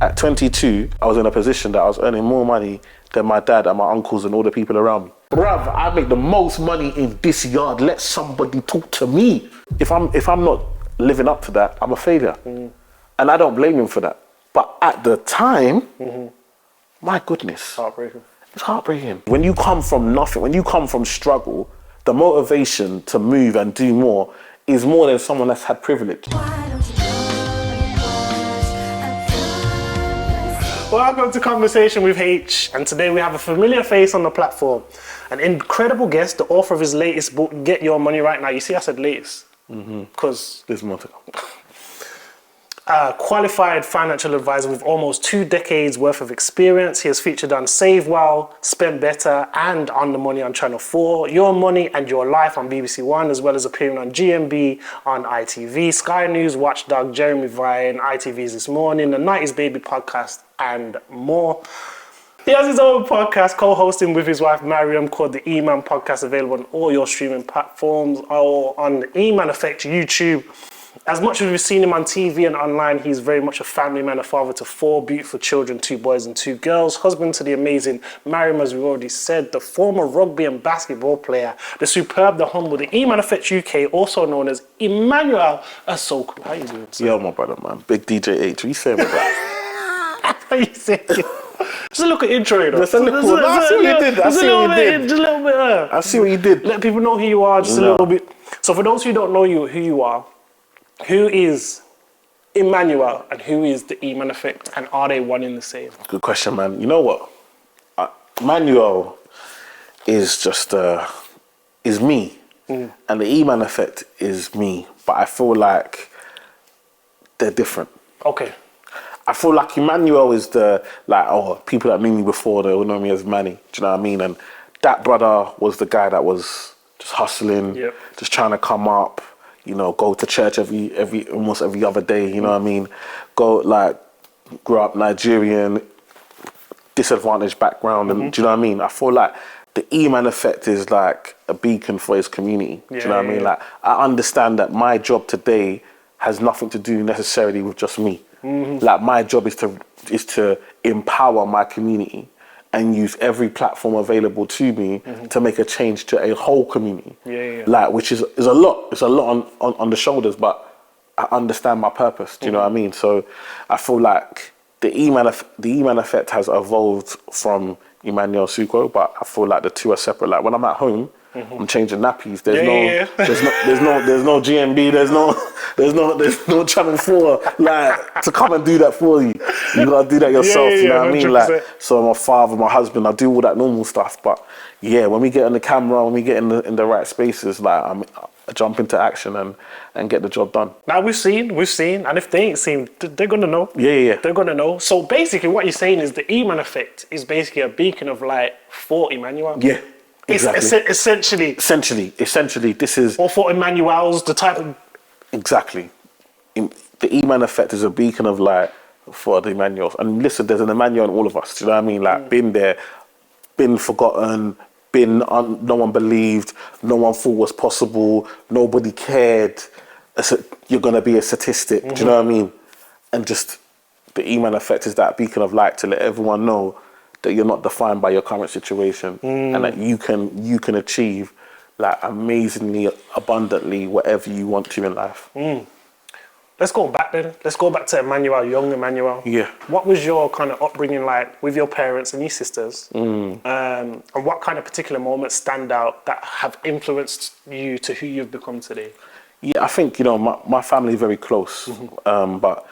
At 22, I was in a position that I was earning more money than my dad and my uncles and all the people around me. Bruv, I make the most money in this yard. Let somebody talk to me. If I'm not living up to that, I'm a failure. And I don't blame him for that. But at the time, my goodness. Heartbreaking. It's heartbreaking. When you come from nothing, when you come from struggle, the motivation to move and do more is more than someone that's had privilege. Welcome to Conversation with Haych, and today we have a familiar face on the platform. An incredible guest, the author of his latest book, Get Your Money Right Now. You see I said latest? Because There's more to come. Qualified financial advisor with almost 2 decades worth of experience. He has featured on Save Well, Spend Better, and On the Money on Channel 4, Your Money and Your Life on BBC One, as well as appearing on GMB on ITV, Sky News, Watchdog, Jeremy Vine, ITV's This Morning, the 90s Baby podcast, and more. He has his own podcast, co-hosting with his wife Mariam, called the Eman Podcast, available on all your streaming platforms or on the Eman Effect YouTube. As much as we've seen him on TV and online, he's very much a family man, a father to 4 beautiful children, 2 boys and 2 girls, husband to the amazing Mariam, as we've already said, the former rugby and basketball player, the superb, the humble, the TheEmanEffectUK, also known as Emmanuel Asuquo. How you doing, sir? Yo, my brother, man. Big DJ H. What you saying, my brother? How you saying? Just a look at intro, you know. Just a little bit. I see what you did. I see what you did. Just a little bit. I see what you did. Let people know who you are, just a little bit. So for those who don't know who you are, who is Emmanuel and who is the Eman Effect, and are they one in the same? Good question, man. You know what? Emmanuel is just is me, and the Eman Effect is me. But I feel like they're different. Okay. I feel like Emmanuel is people that knew me before, they will know me as Manny. Do you know what I mean? And that brother was the guy that was just hustling, just trying to come up. You know, go to church almost every other day. You know what I mean? Grew up Nigerian, disadvantaged background, and do you know what I mean? I feel like the Eman Effect is like a beacon for his community. Do you know what I mean? Like, I understand that my job today has nothing to do necessarily with just me. Like, my job is to empower my community and use every platform available to me to make a change to a whole community. Like, which is a lot. It's a lot on the shoulders, but I understand my purpose. Do you know what I mean? So I feel like the Eman Effect has evolved from Emmanuel Asuquo, but I feel like the two are separate. Like, when I'm at home, I'm changing nappies. There's no GMB. There's no Channel 4 like to come and do that for you. You gotta do that yourself. You know what I mean? 100%. Like, so my father, my husband, I do all that normal stuff. But yeah, when we get on the camera, when we get in the right spaces, like, I jump into action and get the job done. Now we've seen, and if they ain't seen, they're gonna know. Yeah. They're gonna know. So basically, what you're saying is the Eman Effect is basically a beacon of light for Emmanuel. Yeah. Exactly. It's essentially, this is... Or for Emmanuel's, the type of... Exactly. The Eman Effect is a beacon of light for the Emmanuels. And listen, there's an Emmanuel in all of us. Do you know what I mean? Like, been there, been forgotten, no one believed, no one thought was possible, nobody cared. You're going to be a statistic. Do you know what I mean? And just the Eman Effect is that beacon of light to let everyone know that you're not defined by your current situation and that you can achieve, like, amazingly, abundantly, whatever you want to in life. Let's go back then. Let's go back to Emmanuel, young Emmanuel. Yeah. What was your kind of upbringing like with your parents and your sisters? And what kind of particular moments stand out that have influenced you to who you've become today? Yeah, I think, you know, my family is very close, but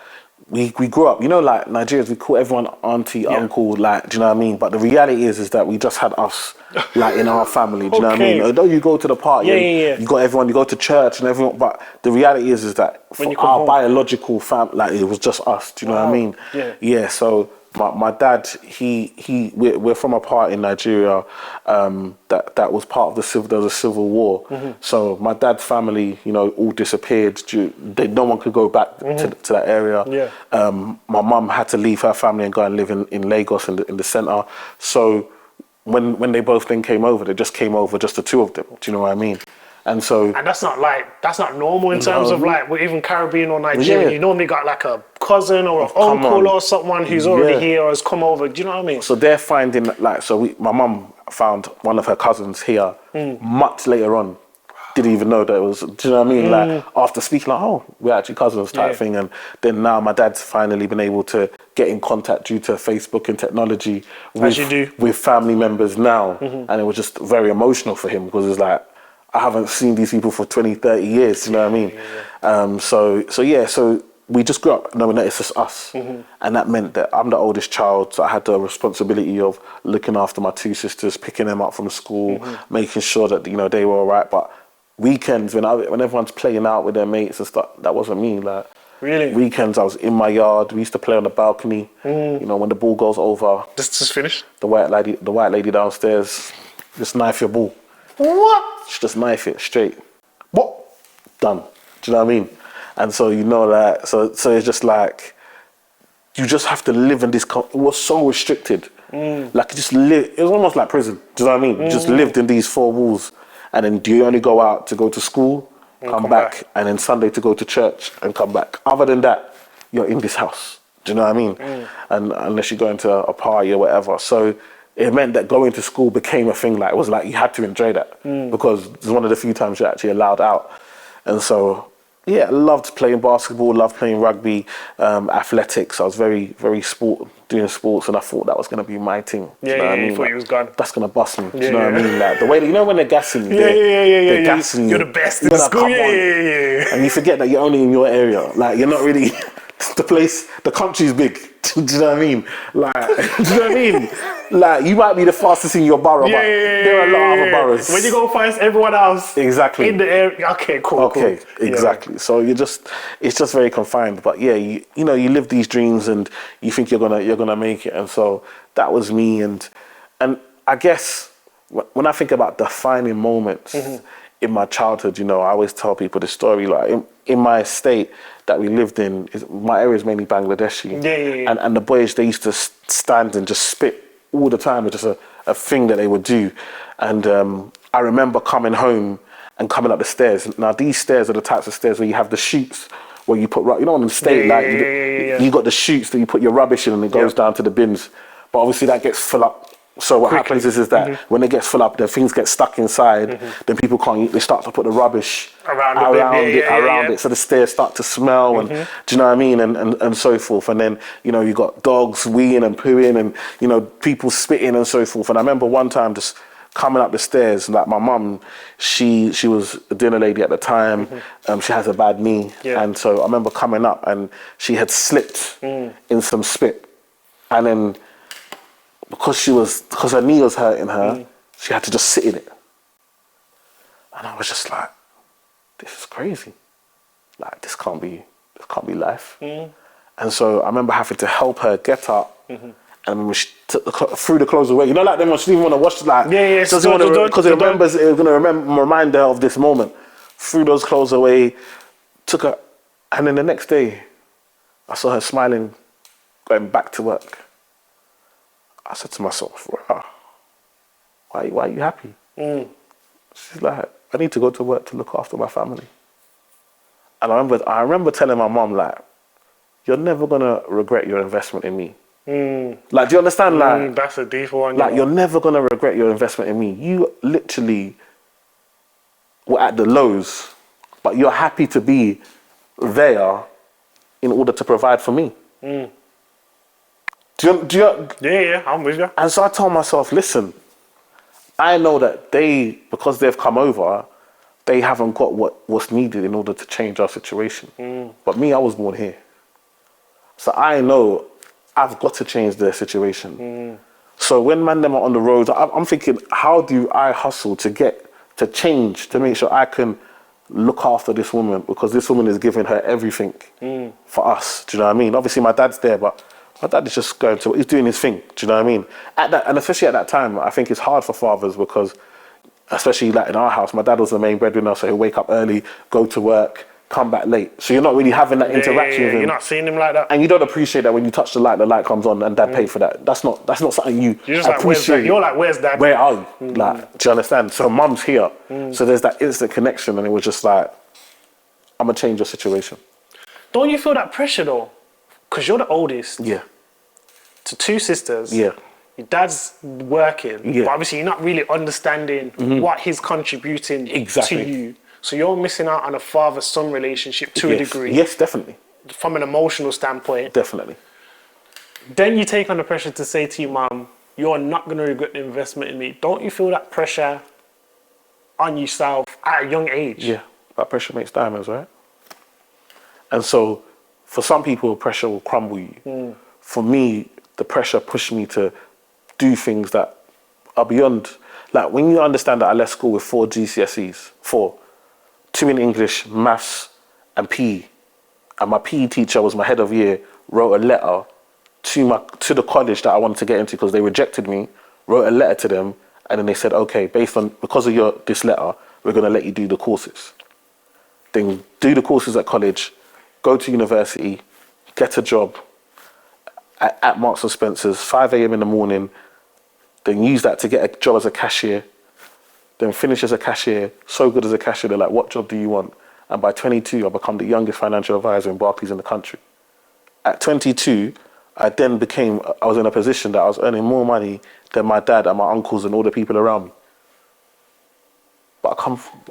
we grew up, you know, like Nigerians, we call everyone auntie, uncle, like, do you know what I mean? But the reality is that we just had us, like, in our family, do you know what I mean? Although you go to the party, you got everyone, you go to church and everyone, but the reality is that for our biological family, like, it was just us, do you know what I mean? Yeah, so my dad, we're from a part in Nigeria that was part of there was a civil war. So my dad's family, you know, all disappeared. No one could go back to that area. My mum had to leave her family and go and live in Lagos in the centre. So when they both then came over, they just came over, just the two of them. Do you know what I mean? And so... And that's not normal in terms of like, even Caribbean or Nigerian. Yeah. You normally got like a cousin or an Come uncle on. or someone who's already here or has come over. Do you know what I mean? So they're finding, like, my mum found one of her cousins here much later on. Didn't even know that it was, do you know what I mean? Like, after speaking, like, oh, we're actually cousins type thing. And then now my dad's finally been able to get in contact due to Facebook and technology with family members now. And it was just very emotional for him because it's like, I haven't seen these people for 20, 30 years, you know what I mean? So we just grew up knowing that it's just us. And that meant that I'm the oldest child, so I had the responsibility of looking after my two sisters, picking them up from school, making sure that, you know, they were all right. But weekends, when everyone's playing out with their mates and stuff, that wasn't me. Like, really? Weekends, I was in my yard. We used to play on the balcony. You know, when the ball goes over, Just finished? the white lady downstairs, just knife your ball. What? Just knife it straight. What? Done. Do you know what I mean? And so, you know, that, so it's just like, you just have to live in this, it was so restricted. Like, you just live, it was almost like prison. Do you know what I mean? You just lived in these four walls. And then do you only go out to go to school, come back, and then Sunday to go to church and come back. Other than that, you're in this house. Do you know what I mean? And unless you go into a party or whatever. So it meant that going to school became a thing. Like, it was like you had to enjoy that because it's one of the few times you're actually allowed out. And so, yeah, I loved playing basketball, loved playing rugby, athletics. I was very, very doing sports, and I thought that was going to be my thing. Yeah, you know what I mean? You thought he was gone. That's going to bust me. Do you know what I mean? Like, the way that, you know, when they're gassing you, they're gassing you. You're the best in school. Yeah. And you forget that you're only in your area. Like, you're not really, the country's big. Do you know what I mean? Like, do you know what I mean? Like, you might be the fastest in your borough, but there are a lot of other boroughs. When you go find everyone else exactly in the area, okay, cool. Exactly. Yeah. So it's just very confined. But yeah, you know, you live these dreams and you think you're gonna make it. And so that was me. And I guess when I think about defining moments in my childhood, you know, I always tell people the story. Like, in my estate that we lived in, my area is mainly Bangladeshi. And the boys, they used to stand and just spit all the time. It's just a thing that they would do. And I remember coming home and coming up the stairs. Now, these stairs are the types of stairs where you have the chutes where you put, you know, on the state, you got the chutes that you put your rubbish in and it goes down to the bins. But obviously that gets full up. So what happens is that when it gets full up, then things get stuck inside. Then people can't. They start to put the rubbish around it. So the stairs start to smell, and do you know what I mean? And so forth. And then, you know, you got dogs weeing and pooing, and, you know, people spitting and so forth. And I remember one time just coming up the stairs, like, my mum, she was a dinner lady at the time. She has a bad knee, and so I remember coming up, and she had slipped in some spit, and then, because her knee was hurting her, she had to just sit in it. And I was just like, this is crazy. Like, this can't be life. And so I remember having to help her get up. And I remember she threw the clothes away. You know, like, then she didn't want to wash, like, because it was going to remind her of this moment. Threw those clothes away, took her, and then the next day, I saw her smiling, going back to work. I said to myself, wow, why are you happy? She's like, I need to go to work to look after my family. And I remember telling my mom, like, you're never gonna regret your investment in me. Like, do you understand? Like, that's a deep one. Like, you're never gonna regret your investment in me. You literally were at the lows, but you're happy to be there in order to provide for me. Do you, yeah, I'm with you. And so I told myself, listen, I know that because they've come over, they haven't got what's needed in order to change our situation. But me, I was born here. So I know I've got to change their situation. So when man them are on the road, I'm thinking, how do I hustle to change, to make sure I can look after this woman, because this woman is giving her everything for us. Do you know what I mean? Obviously my dad's there, but my dad is just he's doing his thing. Do you know what I mean? And especially at that time, I think it's hard for fathers because, especially like in our house, my dad was the main breadwinner, so he'll wake up early, go to work, come back late. So you're not really having that interaction with him. You're not seeing him like that. And you don't appreciate that when you touch the light comes on and dad paid for that. That's not something you You're just appreciate. You're like, where's dad? Where are you? Like, do you understand? So mum's here. So there's that instant connection, and it was just like, I'm gonna change your situation. Don't you feel that pressure though? Because you're the oldest. Yeah. To 2 sisters. Yeah. Your dad's working. Yeah. But obviously you're not really understanding what he's contributing Exactly. to you. So you're missing out on a father-son relationship to a degree. Yes, definitely. From an emotional standpoint. Definitely. Then you take on the pressure to say to your mum, you're not going to regret the investment in me. Don't you feel that pressure on yourself at a young age? Yeah. That pressure makes diamonds, right? And so for some people, pressure will crumble you. For me, the pressure pushed me to do things that are beyond. Like when you understand that I left school with 4 GCSEs, 4, 2 in English, maths, and PE. And my PE teacher was my head of year, wrote a letter to the college that I wanted to get into because they rejected me, wrote a letter to them, and then they said, okay, because of this letter, we're gonna let you do the courses. Then do the courses at college, go to university, get a job at Marks and Spencer's, 5 a.m. in the morning, then use that to get a job as a cashier, then finish as a cashier, so good as a cashier, they're like, what job do you want? And by 22, I become the youngest financial advisor in Barclays in the country. At 22, I was in a position that I was earning more money than my dad and my uncles and all the people around me. But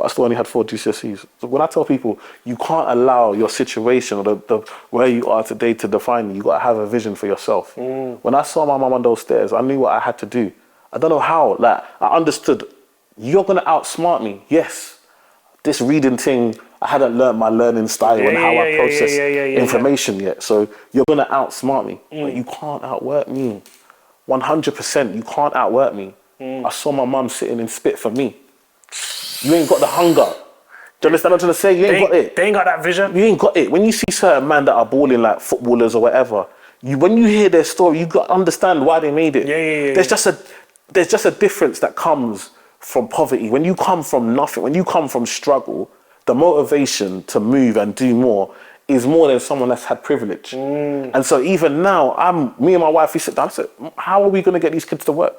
I still only had 4 GCSEs. So when I tell people, you can't allow your situation or the where you are today to define you, you got to have a vision for yourself. When I saw my mum on those stairs, I knew what I had to do. I don't know how, like, I understood, you're going to outsmart me. Yes, this reading thing, I hadn't learned my learning style and how I process information yet. So you're going to outsmart me, but you can't outwork me. 100%, you can't outwork me. I saw my mum sitting in spit for me. You ain't got the hunger. Do you understand what I'm trying to say? You ain't got it. They ain't got that vision. You ain't got it. When you see certain men that are balling like footballers or whatever, when you hear their story, you got to understand why they made it. There's just a difference that comes from poverty. When you come from nothing, when you come from struggle, the motivation to move and do more is more than someone that's had privilege. And so even now, me and my wife, we sit down and said, how are we going to get these kids to work?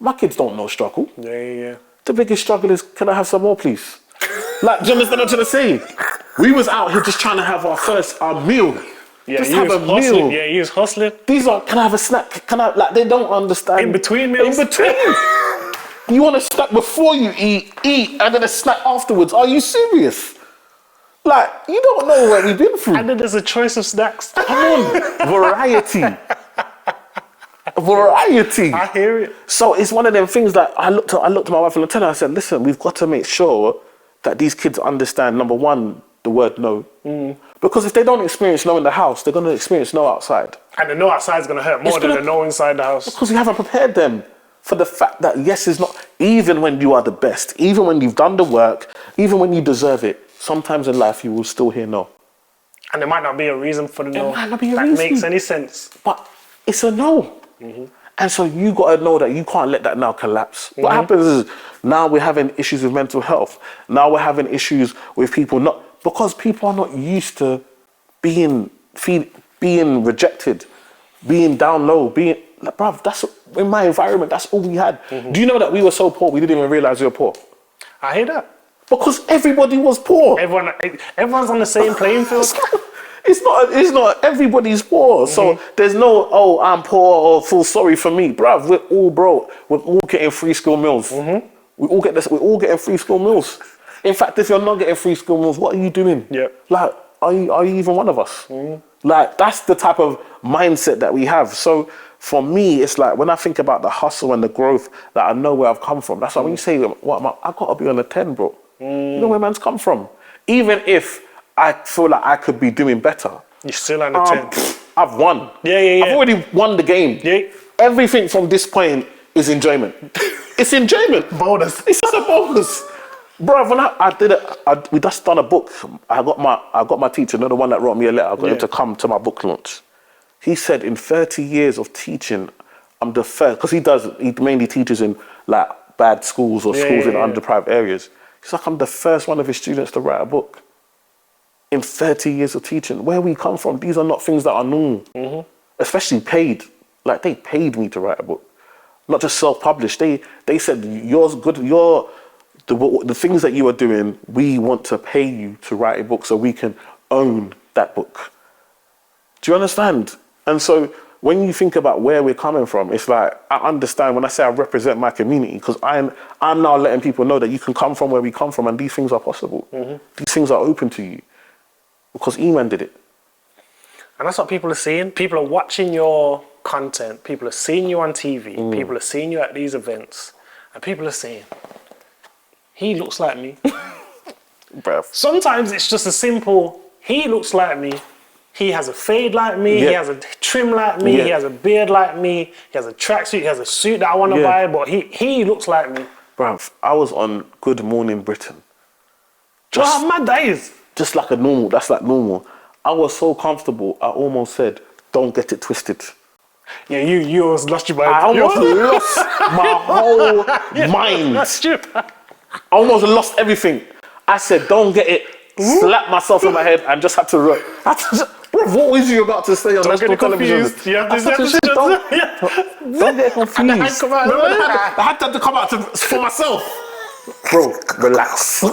My kids don't know struggle. The biggest struggle is, can I have some more, please? Like, do you understand what I'm trying to say? We was out here just trying to have our meal. Just have a meal. Yeah, he was hustling. These are, can I have a snack? Like, they don't understand. In between meals? In between. You want a snack before you eat, and then a snack afterwards. Are you serious? Like, you don't know what we've been through. And then there's a choice of snacks. Come on. Variety. Variety. I hear it. So it's one of them things that I looked at my wife and I said, listen, we've got to make sure that these kids understand, number one, the word no. Because if they don't experience no in the house, they're going to experience no outside. And the no outside is going to hurt more than the no inside the house. Because you haven't prepared them for the fact that yes is not, even when you are the best, even when you've done the work, even when you deserve it, sometimes in life you will still hear no. And there might not be a reason for the no. It might not be a that reason. makes any sense. But it's a no. And so you got to know that you can't let that now collapse. What happens is now we're having issues with mental health. Now we're having issues with people because people are not used to being rejected, being down low, like, bruv, that's in my environment, that's all we had. Do you know that we were so poor we didn't even realize we were poor? I hear that. Because everybody was poor. Everyone's on the same playing field. It's not everybody's poor. So there's no, oh, I'm poor or feel sorry for me. Bruv, we're all broke. We're all getting free school meals. We're all getting free school meals. In fact, if you're not getting free school meals, what are you doing? Like, are you even one of us? Like, that's the type of mindset that we have. So for me, it's like when I think about the hustle and the growth, that I know where I've come from. That's why when you say, I got to be on a 10, bro. You know where man's come from. Even if I feel like I could be doing better. You're still on the 10. I've won. I've already won the game. Everything from this point is enjoyment. It's enjoyment. Bonus. It's just a bonus. Bro, when I did it, we just done a book. I got my teacher, the one that wrote me a letter. I got him to come to my book launch. He said, in 30 years of teaching, I'm the first, because he mainly teaches in like bad schools or schools in underdeprived areas. He's like, I'm the first one of his students to write a book. in 30 years of teaching, where we come from, these are not things that are normal. Especially paid. Like, they paid me to write a book. Not just self-published. They said, yours good, the things that you are doing, we want to pay you to write a book so we can own that book. Do you understand? And so when you think about where we're coming from, it's like, I understand when I say I represent my community, because I'm now letting people know that you can come from where we come from and these things are possible. These things are open to you because Eman did it. And that's what people are seeing. People are watching your content. People are seeing you on TV. People are seeing you at these events. And people are saying, he looks like me. Bruv. Sometimes it's just a simple, he looks like me. He has a fade like me. He has a trim like me. He has a beard like me. He has a tracksuit. He has a suit that I want to buy. But he looks like me. Bruv, I was on Good Morning Britain. Just, how mad that is. Just like that's like normal. I was so comfortable, I almost said, don't get it twisted. Yeah, you almost lost your mind. I almost lost my whole mind. That's true. I almost lost everything. I said, don't get it. Slapped myself in my head and just had to run. Bro, what was you about to say on national television? You have to don't get confused. I had to come out for myself. Bro, relax.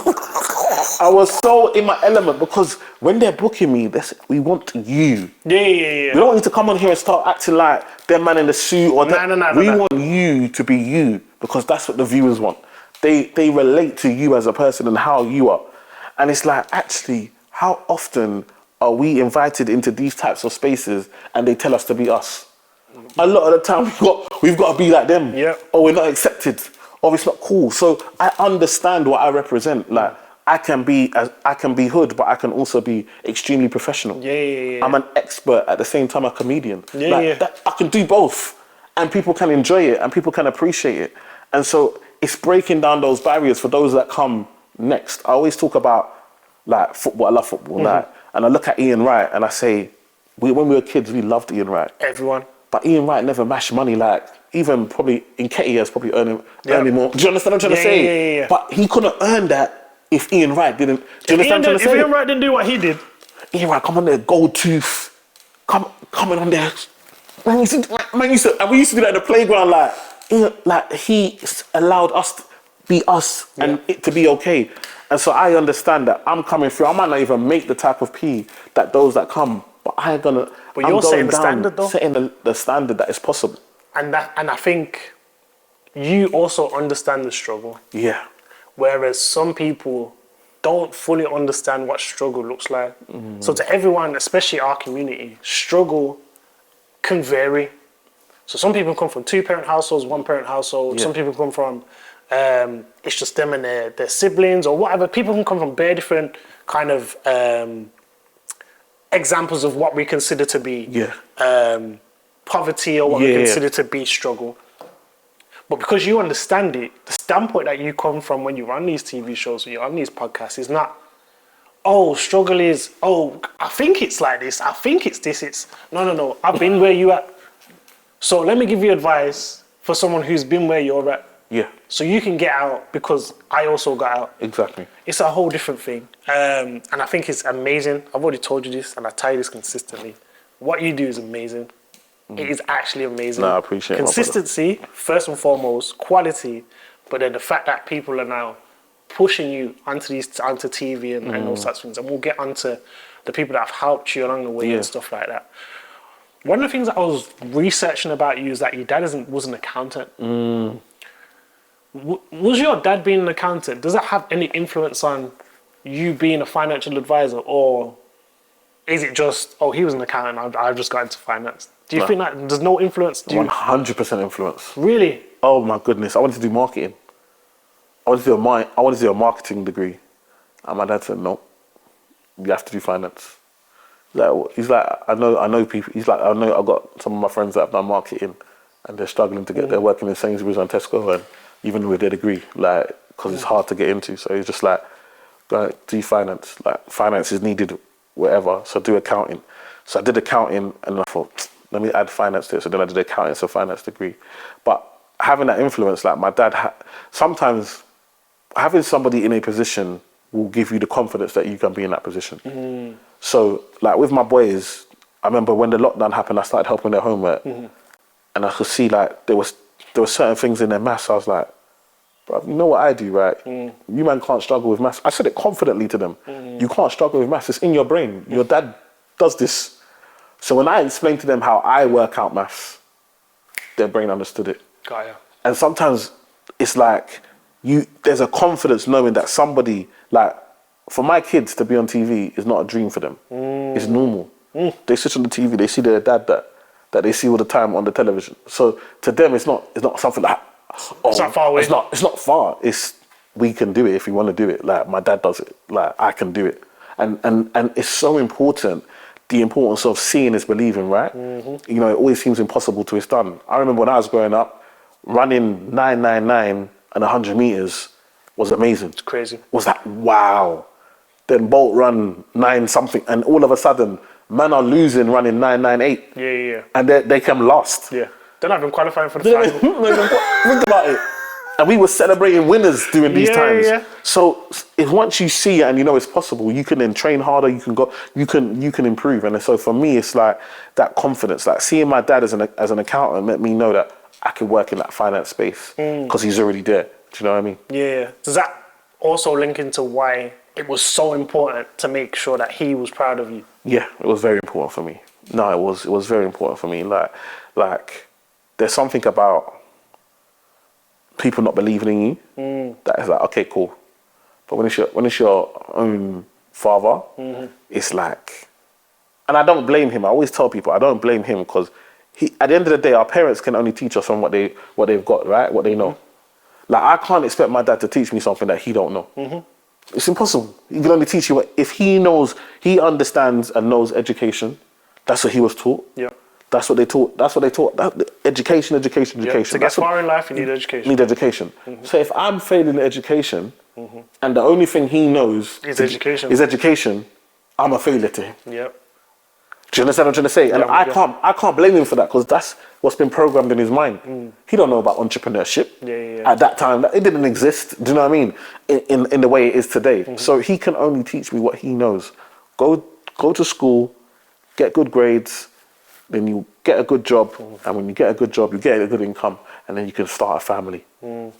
I was so in my element because when they're booking me, we want you. Yeah. We don't want you to come on here and start acting like that man in the suit or that. We want you to be you because that's what the viewers want. They relate to you as a person and how you are. And it's like, actually, how often are we invited into these types of spaces and they tell us to be us? A lot of the time we've got to be like them. Or we're not accepted. Or it's not cool. So I understand what I represent. Like, I can be hood, but I can also be extremely professional. I'm an expert at the same time a comedian. I can do both, and people can enjoy it, and people can appreciate it. And so it's breaking down those barriers for those that come next. I always talk about like football. I love football, like, and I look at Ian Wright and I say, when we were kids, we loved Ian Wright. Everyone. But Ian Wright never mashed money like. Even probably Nketiah is earning more. Do you understand what I'm trying to say? Yeah. But he couldn't earn that if Ian Wright didn't. Do you understand what I'm trying to say? If Ian Wright didn't do what he did. Ian Wright, come on there, gold tooth. Coming on there. We used to do that in the playground, like he allowed us to be us and it to be okay. And so I understand that I'm coming through. I might not even make the type of P that those that come, but I'm you're setting the standard though. Setting the standard that is possible. And I think you also understand the struggle. Yeah. Whereas some people don't fully understand what struggle looks like. So to everyone, especially our community, struggle can vary. So some people come from 2-parent households, 1-parent household. Some people come from, it's just them and their siblings or whatever. People can come from very different kind of examples of what we consider to be poverty or what we consider to be struggle. But because you understand it, the standpoint that you come from when you're on these TV shows, when you're on these podcasts, is not, struggle is, I think it's like this, I think it's this, it's, no, I've been where you at. So let me give you advice for someone who's been where you're at. Yeah. So you can get out because I also got out. Exactly. It's a whole different thing. And I think it's amazing. I've already told you this and I tell you this consistently. What you do is amazing. It is actually amazing. No, I appreciate it. Consistency, first and foremost, quality, but then the fact that people are now pushing you onto TV and those sorts of things. And we'll get onto the people that have helped you along the way and stuff like that. One of the things that I was researching about you is that your dad was an accountant. Was your dad being an accountant, does that have any influence on you being a financial advisor, or is it just, he was an accountant, I just got into finance? Do you think that there's no influence? 100% influence. Really? Oh my goodness! I wanted to do marketing. I wanted to do a marketing degree, and my dad said no. You have to do finance. He's like, I know people. He's like, I've got some of my friends that have done marketing, and they're struggling to get. They're working in Sainsbury's and Tesco, and even with their degree, because it's hard to get into. So he's just like, go do finance. Like finance is needed wherever. So do accounting. So I did accounting, and I thought, let me add finance to it. So then I did accounting, so finance degree. But having that influence, like my dad, sometimes having somebody in a position will give you the confidence that you can be in that position. So, like with my boys, I remember when the lockdown happened, I started helping their homework, and I could see like there were certain things in their maths. I was like, bro, you know what I do, right? You man can't struggle with maths. I said it confidently to them. You can't struggle with maths. It's in your brain. Your dad does this. So when I explained to them how I work out maths, their brain understood it. Got ya. And sometimes it's like there's a confidence knowing that somebody, like, for my kids to be on TV is not a dream for them. It's normal. They sit on the TV, they see their dad that they see all the time on the television. So to them, it's not something like, it's not far away. It's not far. It's, we can do it if we want to do it. Like my dad does it. Like I can do it. And it's so important. The importance of seeing is believing, right? You know, it always seems impossible till it's done. I remember when I was growing up, running 999 and 100 meters was amazing. It's crazy. Was like, wow. Then Bolt run 9 something, and all of a sudden, man are losing running 998. Yeah. And they come last. Yeah. They're not even qualifying for the final. Think about it. And we were celebrating winners during these times. Yeah. So if once you see it and you know it's possible, you can then train harder. You can improve. And so for me, it's like that confidence. Like seeing my dad as an accountant let me know that I could work in that finance space because he's already there. Do you know what I mean? Yeah. Does that also link into why it was so important to make sure that he was proud of you? Yeah, it was very important for me. No, it was very important for me. Like there's something about people not believing in you that is like, okay, cool. But when it's your own father, it's like, and I don't blame him. I always tell people I don't blame him because at the end of the day, our parents can only teach us from what they've got, right? What they know. Like I can't expect my dad to teach me something that he don't know. It's impossible. He can only teach you what, if he knows, he understands and knows education. That's what he was taught. Yeah. That's what they taught. Education. Yeah. To get far in life, you need education. Need education. So if I'm failing at education, and the only thing he knows is education, I'm a failure to him. Yeah. Do you understand what I'm trying to say? And I can't blame him for that because that's what's been programmed in his mind. He don't know about entrepreneurship. Yeah. At that time, it didn't exist. Do you know what I mean? In the way it is today. So he can only teach me what he knows. Go to school, get good grades, then you get a good job, and when you get a good job, you get a good income, and then you can start a family.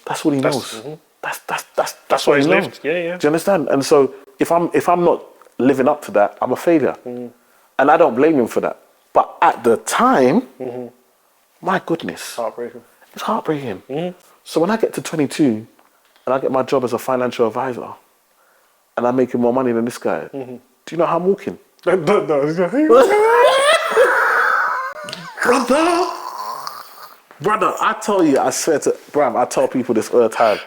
That's what he knows. That's what he's he knows. lived. Yeah. Do you understand? And so if I'm not living up to that, I'm a failure. And I don't blame him for that. But at the time, my goodness. Heartbreaking. It's heartbreaking. So when I get to 22 and I get my job as a financial advisor and I'm making more money than this guy, do you know how I'm walking? Brother, I tell you, I swear to, bruv, I tell people this all the time.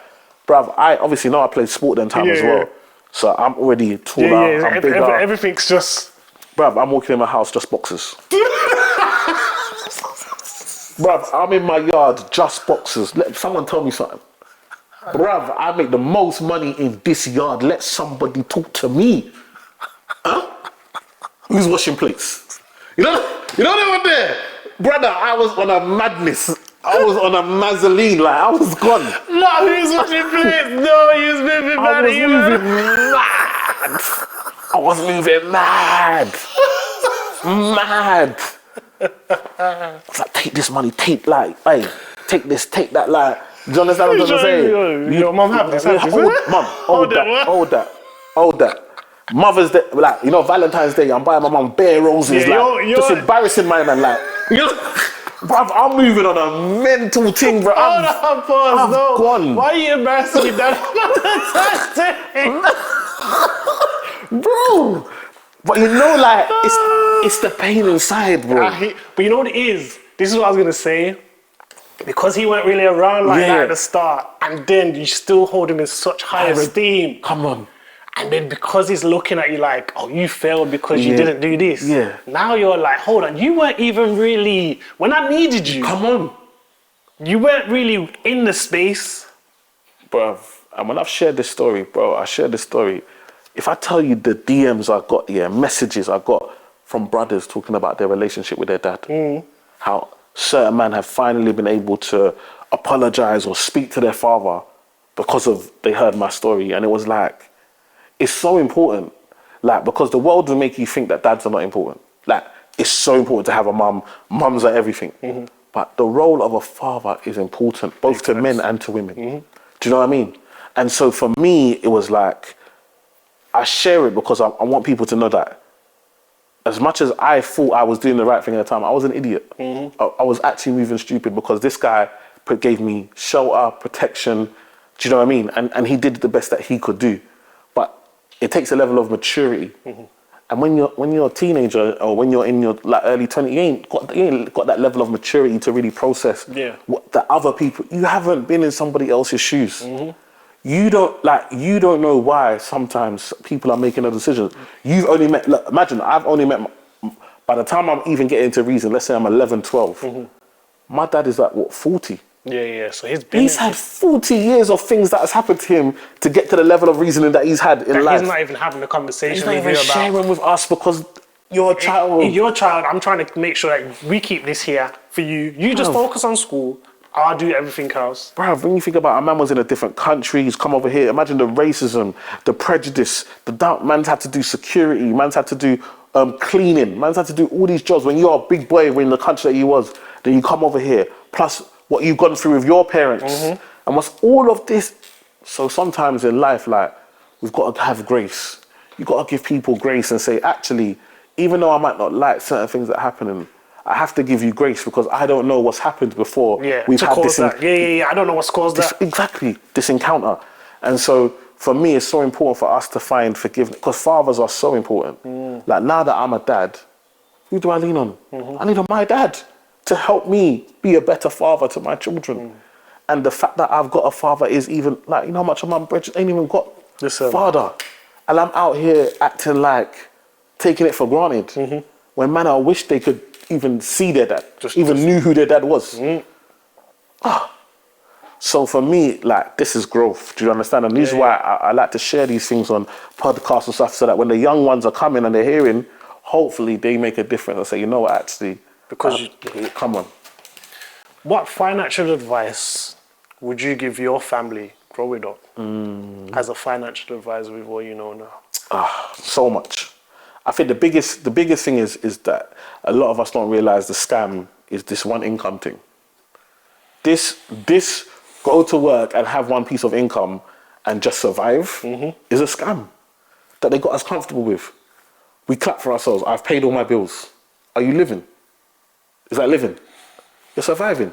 Bruv, I obviously know I played sport then time as well. So I'm already taller, I'm bigger. Everything's just... Bruv, I'm walking in my house, just boxes. Bruv, I'm in my yard, just boxes. Let someone tell me something. Bruv, I make the most money in this yard. Let somebody talk to me. Huh? Who's washing plates? You know they were there. Brother, I was on a madness. I was on a mazzoline, like I was gone. No, he was washing plates. No, he was moving mad. I was moving mad. Mad. I was like, take this money, take this, take that, like. Do you understand what I'm trying to say? Your mum have this. Mum, hold that. Mother's Day, like, Valentine's Day, I'm buying my mum bare roses, you're just embarrassing my man, like. Bruv, I'm moving on a mental thing, bro. I've gone. Why are you embarrassing me, Dad? Bro, but like, it's the pain inside, bro. But you know what it is? This is what I was gonna say. Because he weren't really around like that at the start, and then you still hold him in such high esteem. Come on. And then because he's looking at you like, oh, you failed because you didn't do this. Yeah. Now you're like, hold on, you weren't even really, when I needed you. Come on. You weren't really in the space. Bruv, and when I've shared this story, if I tell you the DMs I got, messages I got from brothers talking about their relationship with their dad, how certain men have finally been able to apologize or speak to their father because of they heard my story, and it was like, It's so important. Like, because the world will make you think that dads are not important. Like, it's so important to have a mum. Mums are everything. But the role of a father is important, both to men and to women. Do you know what I mean? And so for me, it was like, I share it because I want people to know that as much as I thought I was doing the right thing at the time, I was an idiot. I was actually moving stupid because this guy gave me shelter, protection. Do you know what I mean? And he did the best that he could do. But it takes a level of maturity. And when you're a teenager or when you're in your like early 20s, you ain't got that level of maturity to really process what the other people. You haven't been in somebody else's shoes. You don't know why sometimes people are making a decision. You've only met. Look, imagine I've only met. By the time I'm even getting to reason, let's say I'm 11, 12. My dad is like what 40. Yeah. So he's had 40 years of things that has happened to him to get to the level of reasoning that he's had in life. He's not even having a conversation He's not with even you about sharing with us because you're a child. You're a child. I'm trying to make sure that we keep this here for you. You just focus on school. I'll do everything else. Bruv, when you think about a man was in a different country, he's come over here. Imagine the racism, the prejudice, the doubt. Man's had to do security. Man's had to do cleaning. Man's had to do all these jobs. When you're a big boy in the country that you was, then you come over here. Plus what you've gone through with your parents. And what's all of this. So sometimes in life, like, we've got to have grace. You've got to give people grace and say, actually, even though I might not like certain things that happen, and I have to give you grace because I don't know what's happened before. We've had this. I don't know what's caused that. Exactly, this encounter. And so for me, it's so important for us to find forgiveness because fathers are so important. Like now that I'm a dad, who do I lean on? I lean on my dad to help me be a better father to my children. And the fact that I've got a father is even like, you know how much of my brethren ain't even got father. And I'm out here acting like taking it for granted. When man, I wish they could even see their dad, knew who their dad was. So for me, like, this is growth. Do you understand? And this is why I like to share these things on podcasts and stuff so that when the young ones are coming and they're hearing, hopefully they make a difference and say, you know what, actually, because come on. What financial advice would you give your family growing up as a financial advisor with what you know now? So much. I think the biggest thing is that a lot of us don't realize the scam is this one income thing. This go to work and have one piece of income and just survive is a scam that they got us comfortable with. We clap for ourselves. I've paid all my bills. Are you living? Is that living? You're surviving.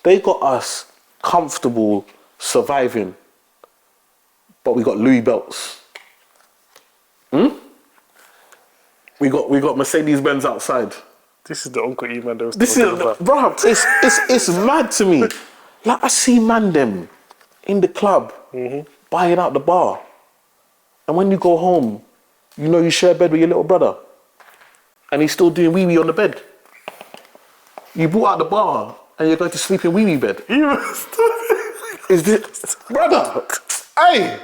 They got us comfortable surviving, but we got Louis belts. We got Mercedes-Benz outside. This is the Uncle Eman that was This is, bro, it's mad to me. Like, I see man them in the club buying out the bar. And when you go home, you know you share a bed with your little brother. And he's still doing wee-wee on the bed. You bought out the bar and you're going to sleep in wee-wee bed. Is this, brother, hey,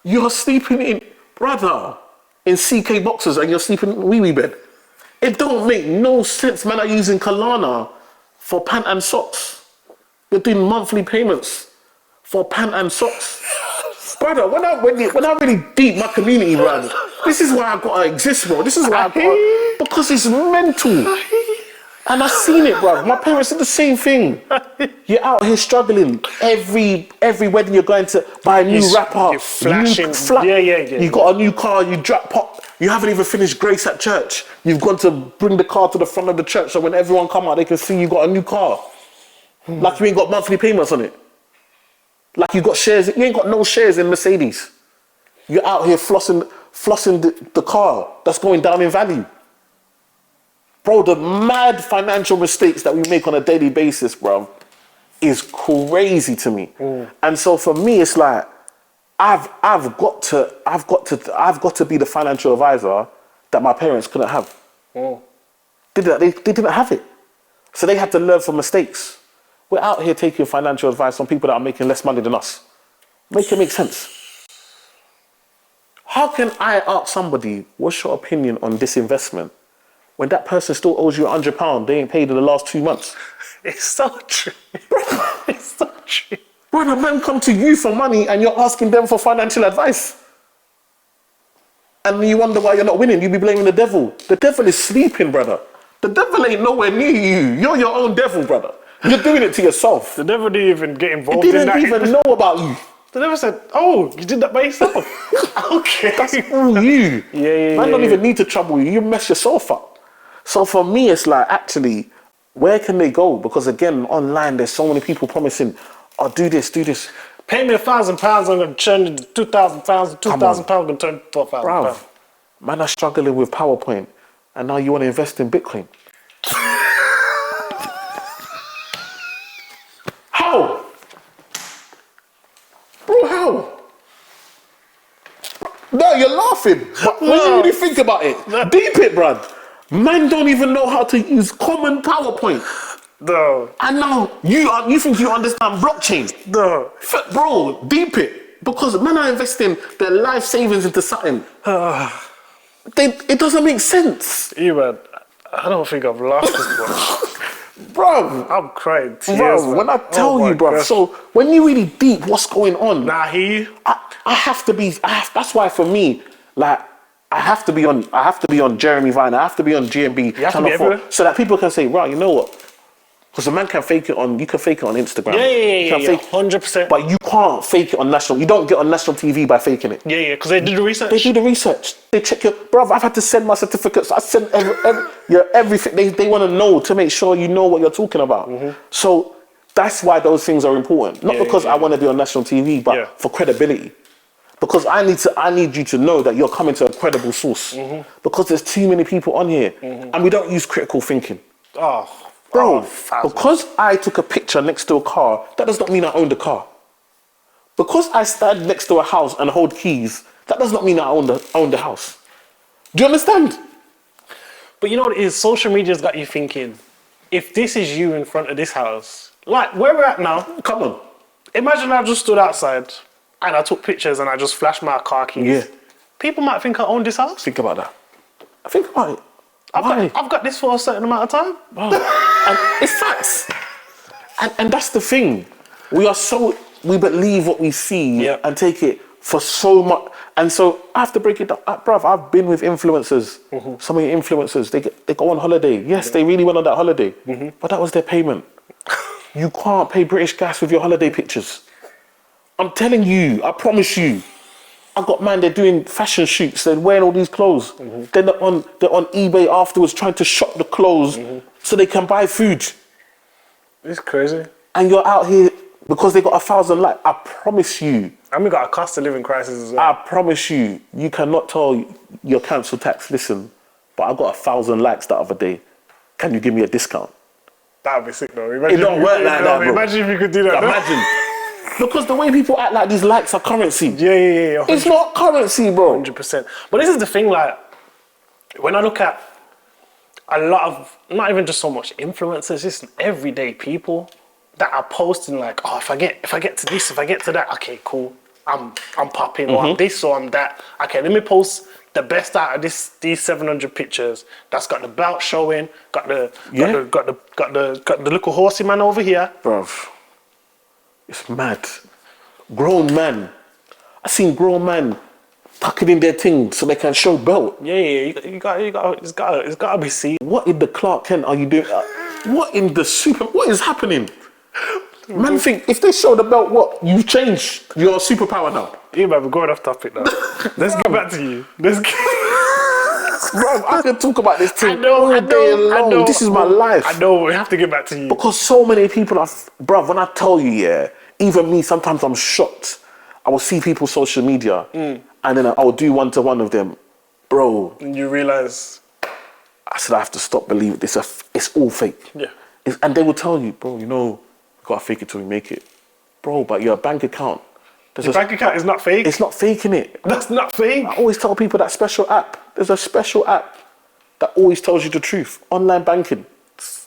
you're sleeping in, brother, in CK boxes and you're sleeping in wee-wee bed. It don't make no sense, man. I'm using Kalana for pant and socks. You're doing monthly payments for pant and socks. Brother, when I really deep my community, brother, this is why I gotta exist, bro. This is why I gotta, because it's mental. And I seen it, bro. My parents did the same thing. You're out here struggling. Every wedding you're going to buy a new wrapper. You're flashing. You got a new car, you drop pop. You haven't even finished grace at church. You've gone to bring the car to the front of the church so when everyone come out, they can see you got a new car. Like you ain't got monthly payments on it. Like you got shares, you ain't got no shares in Mercedes. You're out here flossing the car that's going down in value. Bro, the mad financial mistakes that we make on a daily basis, bro, is crazy to me. And so for me, it's like, I've got to be the financial advisor that my parents couldn't have. They didn't have it. So they had to learn from mistakes. We're out here taking financial advice from people that are making less money than us. Make it make sense. How can I ask somebody, what's your opinion on this investment, when that person still owes you £100, they ain't paid in the last 2 months? It's so true. It's so true. When a man come to you for money and you're asking them for financial advice, And you wonder why you're not winning. You be blaming the devil. The devil is sleeping, brother. The devil ain't nowhere near you. You're your own devil, brother. You're doing it to yourself. The devil didn't even get involved He in that. didn't even know about you. The devil said, oh, you did that by yourself. Okay. That's all you. Man don't even need to trouble you. You mess yourself up. So for me, it's like, actually, where can they go? Because again, online, there's so many people promising, oh, do this, do this. Pay me £1,000, I'm going to turn it into £2,000. £2,000, I'm going to turn £4,000. Bruv, man are struggling with PowerPoint, and now you want to invest in Bitcoin. How? Bro, how? No, you're laughing. But when you really think about it, deep it, bruv. Man don't even know how to use common PowerPoint. No. And now you think you understand blockchain. No. Bro, deep it. Because men are investing their life savings into something. It doesn't make sense. Eman, I don't think I've laughed this much. Bro. I'm crying tears, Bro, man. when I tell you, bro. So when you really deep what's going on. Nah, I hear you. I have to be, that's why for me, like, I have to be on Jeremy Vine, I have to be on GMB Channel 4, so that people can say, right, you know what? Because a man can fake it on, you can fake it on Instagram. Yeah, 100%. But you can't fake it on national, you don't get on national TV by faking it. Yeah, because they do the research. They do the research. They check your, bruv, I've had to send my certificates, I send everything. They want to know to make sure you know what you're talking about. So that's why those things are important. Not because I want to be on national TV, but for credibility. Because I need you to know that you're coming to a credible source. Because there's too many people on here, and we don't use critical thinking. Bro, because I took a picture next to a car, that does not mean I own the car. Because I stand next to a house and hold keys, that does not mean I own the house. Do you understand? But you know what it is? Social media's got you thinking, if this is you in front of this house, like where we're at now, come on. Imagine I just stood outside and I took pictures and I just flashed my car keys. Yeah. People might think I own this house. Think about that. Think about it. I've got this for a certain amount of time. Wow. And it's facts. And that's the thing. We believe what we see and take it for so much. And so I have to break it down. Bruv, I've been with influencers. Some of the influencers, they go on holiday. Yes, they really went on that holiday. But that was their payment. You can't pay British Gas with your holiday pictures. I'm telling you, I promise you. I got they're doing fashion shoots, they're wearing all these clothes. Then they're on eBay afterwards trying to shop the clothes so they can buy food. It's crazy. And you're out here because they got 1,000 likes. I promise you. And we got a cost of living crisis as well. I promise you, you cannot tell your council tax, listen, but I got 1,000 likes that other day. Can you give me a discount? That would be sick though. It don't work like that, bro. Imagine if you could do that. Imagine. Because the way people act like these likes are currency. Yeah. It's not currency, bro. 100%. But this is the thing, like, when I look at a lot of, not even just so much influencers, just everyday people that are posting like, oh, if I get to this, if I get to that, okay, cool. I'm popping, or I'm this, or I'm that. Okay, let me post the best out of these 700 pictures. That's got the belt showing, got the little horsey man over here. Bruv. It's mad. Grown man. I seen grown man tucking in their thing so they can show belt. Yeah. It's gotta be seen. What in the Clark Kent are you doing? What in the what is happening? Man think if they show the belt, what? You've changed. You're a superpower now. Yeah, man, we're going off topic now. Let's get back to you. Bro, I can talk about this thing all day long. This is my life. I know, we have to get back to you. Because so many people are, bro, when I tell you, even me, sometimes I'm shocked. I will see people social media and then I will do one-to-one of them. Bro. And you realise. I said, I have to stop believing this. It's all fake. Yeah. And they will tell you, bro, you know, you got to fake it till we make it. Bro, but your bank account. Your bank account is not fake? It's not faking it. That's not fake. I always tell people that special app. There's a special app that always tells you the truth. Online banking.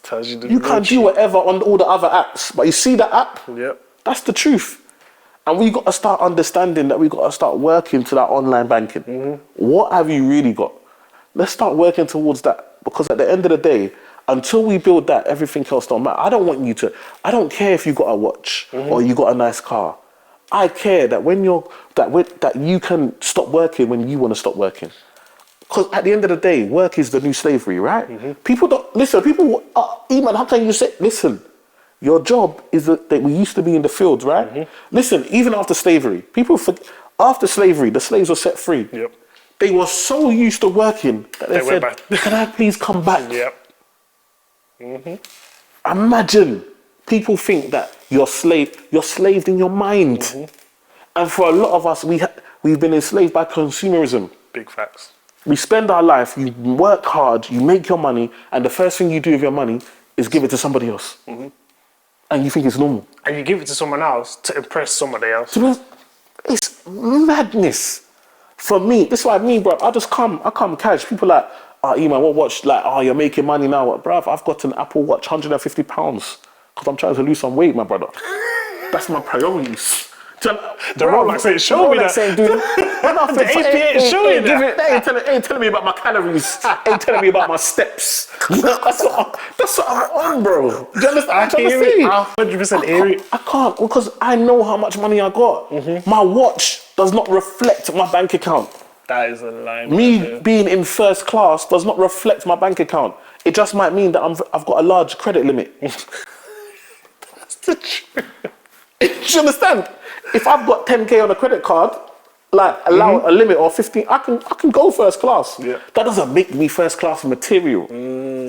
Tells you the truth. You can't do whatever on all the other apps, but you see that app? Yep. That's the truth. And we got to start understanding that we got to start working to that online banking. What have you really got? Let's start working towards that, because at the end of the day, until we build that, everything else don't matter. I don't care if you got a watch or you got a nice car. I care that when that you can stop working when you want to stop working. Because at the end of the day, work is the new slavery, right? People don't listen. People, Eman, how can you say? Listen, your job is that we used to be in the fields, right? Listen, even after slavery, after slavery, the slaves were set free. Yep. They were so used to working that they said, went back. "Can I please come back?" Yep. Imagine people think that you're slaved in your mind. And for a lot of us, we've been enslaved by consumerism. Big facts. We spend our life, you work hard, you make your money, and the first thing you do with your money is give it to somebody else. And you think it's normal. And you give it to someone else to impress somebody else. It's madness. For me, this is what I mean, bro. I come cash. People like, Eman, what watch? Like, you're making money now. What, bruv? I've got an Apple Watch, £150, because I'm trying to lose some weight, my brother. That's my priorities. The Rolex ain't showing me that. The HP ain't showing that. They ain't telling me about my calories. Ain't telling me about my steps. That's what I'm on, bro. Do you understand? I'm trying to say. I 100% hear it. I can't, because I know how much money I got. My watch does not reflect my bank account. That is a lie. Me being in first class does not reflect my bank account. It just might mean that I've got a large credit limit. That's the truth. Do you understand? If I've got 10k on a credit card, like allow a limit of 15, I can go first class. Yeah. That doesn't make me first class material.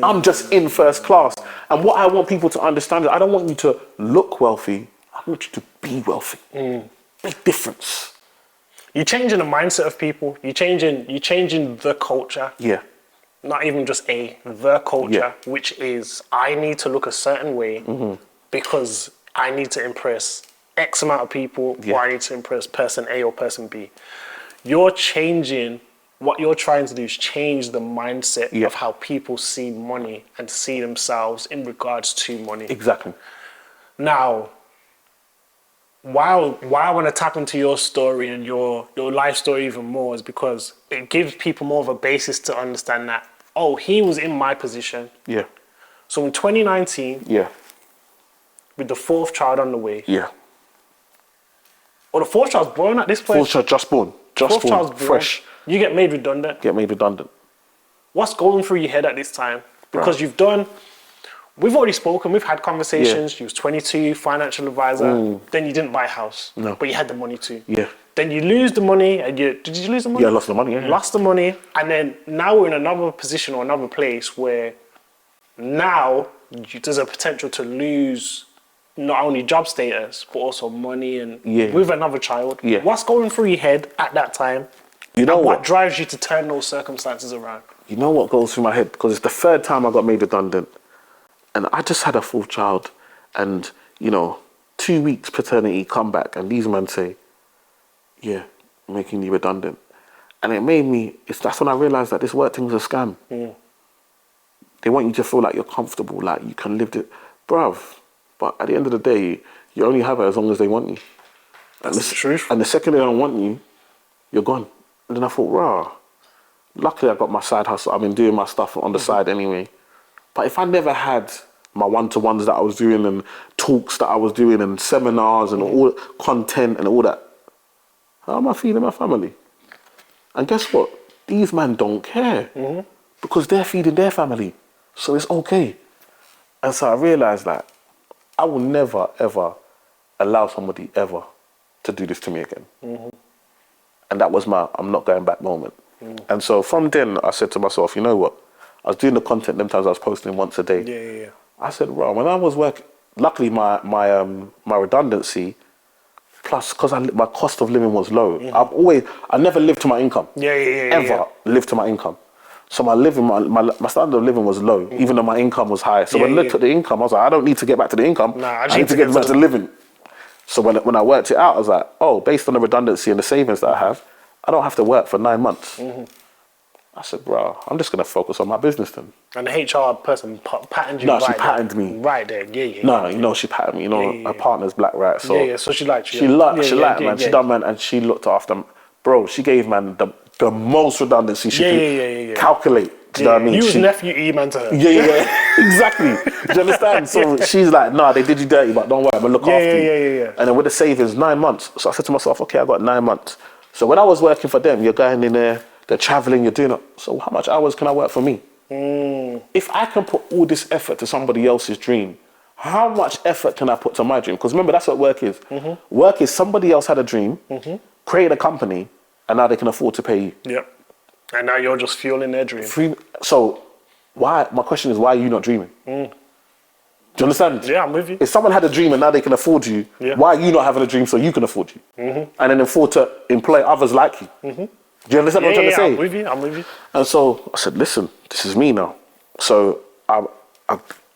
I'm just in first class. And what I want people to understand is I don't want you to look wealthy. I want you to be wealthy. Big difference. You're changing the mindset of people. You're changing the culture. Yeah. Not even just the culture, which is I need to look a certain way because I need to impress X amount of people, or I need to impress person A or person B. You're changing, what you're trying to do is change the mindset of how people see money and see themselves in regards to money. Exactly. Now, why I want to tap into your story and your life story even more is because it gives people more of a basis to understand that, he was in my position. Yeah. So in 2019, with the fourth child on the way. Yeah. Or the fourth child's born at this point. Fourth child just born. Just born. Fresh. You get made redundant. What's going through your head at this time? Because we've already spoken, we've had conversations. You was 22, financial advisor. Then you didn't buy a house. No. But you had the money too. Yeah. Then you lose the money. And did you lose the money? Yeah, I lost the money. Yeah. Lost the money. And then now we're in another position or another place where now there's a potential to lose not only job status, but also money and with another child. Yeah. What's going through your head at that time? You know what drives you to turn those circumstances around? You know what goes through my head? Because it's the third time I got made redundant. And I just had a fourth child. And, 2 weeks paternity comeback. And these men say, making you redundant. And it made me, that's when I realized that this work thing's a scam. They want you to feel like you're comfortable, like you can live it. Bruv. But at the end of the day, you only have it as long as they want you. That's the truth. And the second they don't want you, you're gone. And then I thought, luckily I got my side hustle. I've been doing my stuff on the side anyway. But if I never had my one-to-ones that I was doing and talks that I was doing and seminars and all content and all that, how am I feeding my family? And guess what? These men don't care because they're feeding their family. So it's okay. And so I realized that I will never, ever allow somebody ever to do this to me again. And that was my I'm not going back moment. And so from then, I said to myself, you know what? I was doing the content them times I was posting once a day. I said, when I was working, luckily my redundancy, plus because my cost of living was low. I never lived to my income. Ever lived to my income. So my standard of living was low, even though my income was high. So when I looked at the income, I was like, I don't need to get back to the income. I need to get back to living. So when I worked it out, I was like, based on the redundancy and the savings that I have, I don't have to work for 9 months. I said, bro, I'm just going to focus on my business then. And the HR person patterned you? No, she patterned me. Right there, No, she patterned me. My partner's black, right? So so she liked you. She liked, man. She done, man, and she looked after, bro, she gave, man, the most redundancy she could calculate. Do you know what I mean? You was nephew Eman to her. Yeah. Exactly. Do you understand? So she's like, nah, they did you dirty, but don't worry, I'm gonna look after you. Yeah. And then with the savings, 9 months. So I said to myself, okay, I got 9 months. So when I was working for them, you're going in there, they're traveling, you're doing it. So how much hours can I work for me? If I can put all this effort to somebody else's dream, how much effort can I put to my dream? Because remember, that's what work is. Work is somebody else had a dream, created a company, and now they can afford to pay you. Yep. And now you're just fueling their dream. So why? My question is, why are you not dreaming? Do you understand? Yeah, I'm with you. If someone had a dream and now they can afford you, why are you not having a dream so you can afford you? And then afford to employ others like you? Do you understand what I'm trying to say? I'm with you. And so I said, listen, this is me now. So I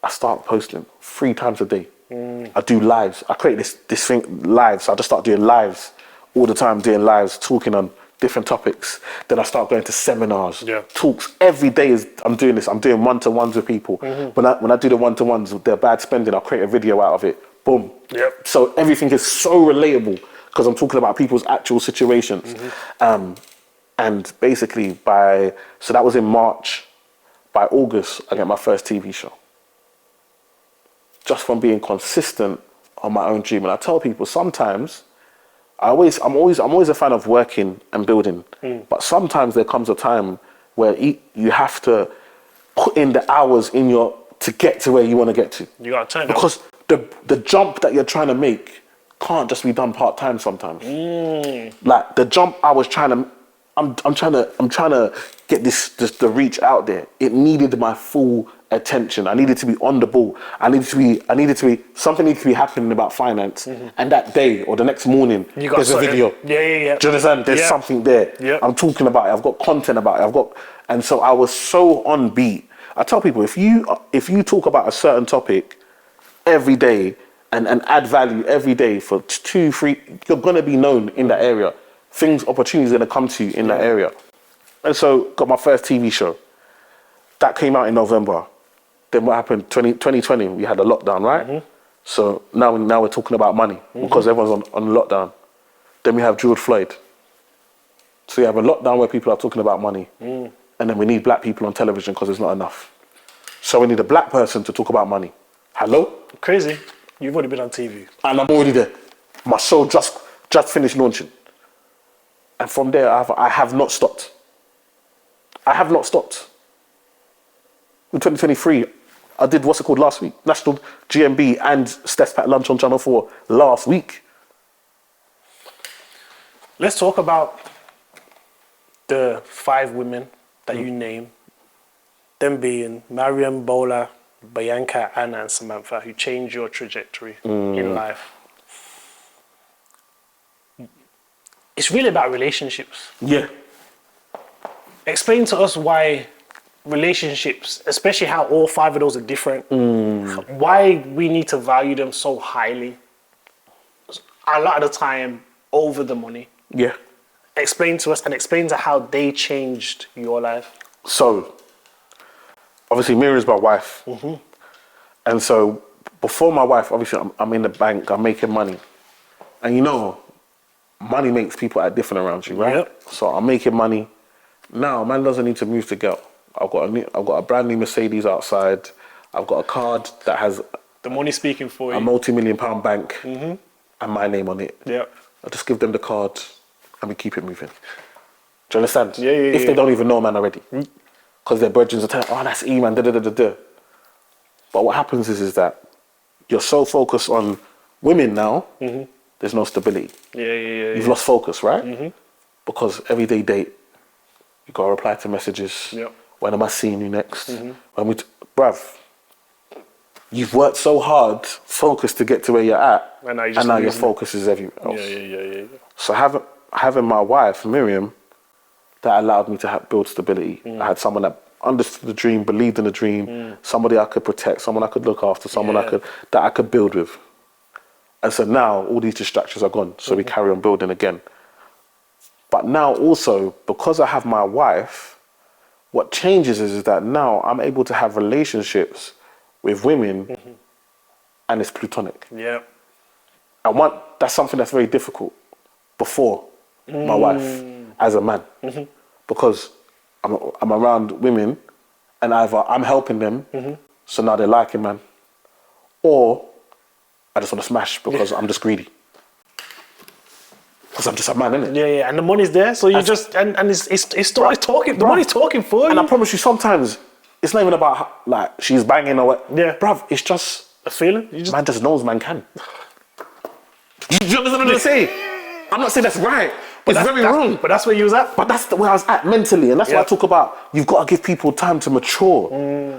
start posting 3 times a day. I do lives. I create this thing, lives. So I just start doing lives all the time, doing lives, talking on different topics. Then I start going to seminars, talks. Every day I'm doing this. I'm doing one-to-ones with people. When I do the one-to-ones, they're bad spending, I'll create a video out of it. Boom. Yep. So everything is so relatable because I'm talking about people's actual situations. And basically so that was in March. By August, I get my first TV show. Just from being consistent on my own dream. And I tell people sometimes, I'm always a fan of working and building. But sometimes there comes a time where you have to put in the hours to get to where you want to get to. You got to turn because the jump that you're trying to make can't just be done part-time sometimes. Like the jump I'm trying to get the reach out there. It needed my full attention. I needed to be on the ball. Something needed to be happening about finance. And that day or the next morning, there's a video. Yeah. Do you understand? There's something there. I'm talking about it. I've got content about it. And so I was so on beat. I tell people, if you talk about a certain topic every day and add value every day for 2, 3, you're gonna be known in that area. Opportunities are gonna come to you in that area. And so got my first TV show. That came out in November. Then what happened? 2020, we had a lockdown, right? So now we're talking about money because everyone's on lockdown. Then we have George Floyd. So you have a lockdown where people are talking about money. And then we need black people on television because there's not enough. So we need a black person to talk about money. Hello? Crazy. You've already been on TV. And I'm already there. My show just finished launching. And from there, I have not stopped. I have not stopped. In 2023, I did what's it called last week? National GMB and Steph's Pack Lunch on Channel 4 last week. Let's talk about the 5 women that you name. Them being Mariam, Bola, Bianca, Anna, and Samantha, who changed your trajectory in life. It's really about relationships. Yeah. Explain to us why relationships, especially how all 5 of those are different, why we need to value them so highly, a lot of the time, over the money. Yeah. Explain to us and explain to how they changed your life. So, obviously Miriam's my wife. And so before my wife, obviously I'm in the bank, I'm making money. And money makes people act different around you, right? Yep. So I'm making money. Now, man doesn't need to move to girl. I've got a brand new Mercedes outside. I've got a card that has the money speaking for you. A multi-million-pound bank and my name on it. Yeah. I just give them the card and we keep it moving. Do you understand? Yeah. If they don't even know man already. Because their brethren are telling, oh, that's Eman, da. But what happens is that you're so focused on women now, there's no stability. Yeah. You've lost focus, right? Because everyday date, you gotta reply to messages. Yep. When am I seeing you next? Bruv, you've worked so hard, focused to get to where you're at, and now your focus is everywhere else. Yeah. So having my wife, Miriam, that allowed me to build stability. I had someone that understood the dream, believed in the dream, somebody I could protect, someone I could look after, someone that I could build with. And so now all these distractions are gone, so we carry on building again. But now also, because I have my wife, what changes is that now I'm able to have relationships with women and it's platonic. Yeah. And that's something that's very difficult before my wife as a man. Because I'm around women and either I'm helping them, so now they're liking man, or I just want to smash because I'm just greedy. Because I'm just a man, innit? Yeah, and the money's there, so you just and it's talking. The money's talking for you. And I promise you, sometimes it's not even about like she's banging or what. Yeah, bruv, it's just a feeling. Man just knows man can. You understand what I'm saying? I'm not saying that's right. It's very wrong. But that's where you was at. But that's where I was at mentally, and that's why I talk about you've got to give people time to mature.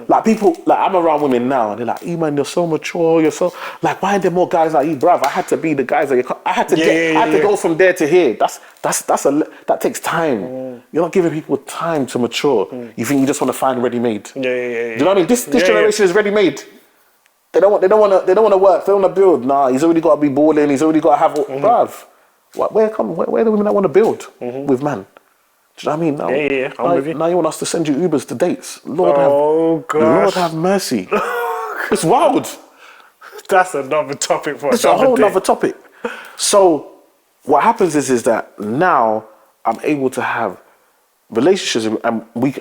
Like people, like I'm around women now, and they're like, "Eman, you're so mature. You're so like, why are there more guys like you, bruv? I had to be the guys that I had to I had to go from there to here. That takes time. You're not giving people time to mature. You think you just want to find ready-made. Do you know what I mean? This generation is ready-made. They don't want to work. They don't want to build. Nah, he's already got to be balling. He's already got to have bruv. Where are the women that want to build with man? Do you know what I mean? Now, I'm with you. Now you want us to send you Ubers to dates. Lord have mercy. It's wild. That's another topic for It's a whole other topic. So what happens is that now I'm able to have relationships, and we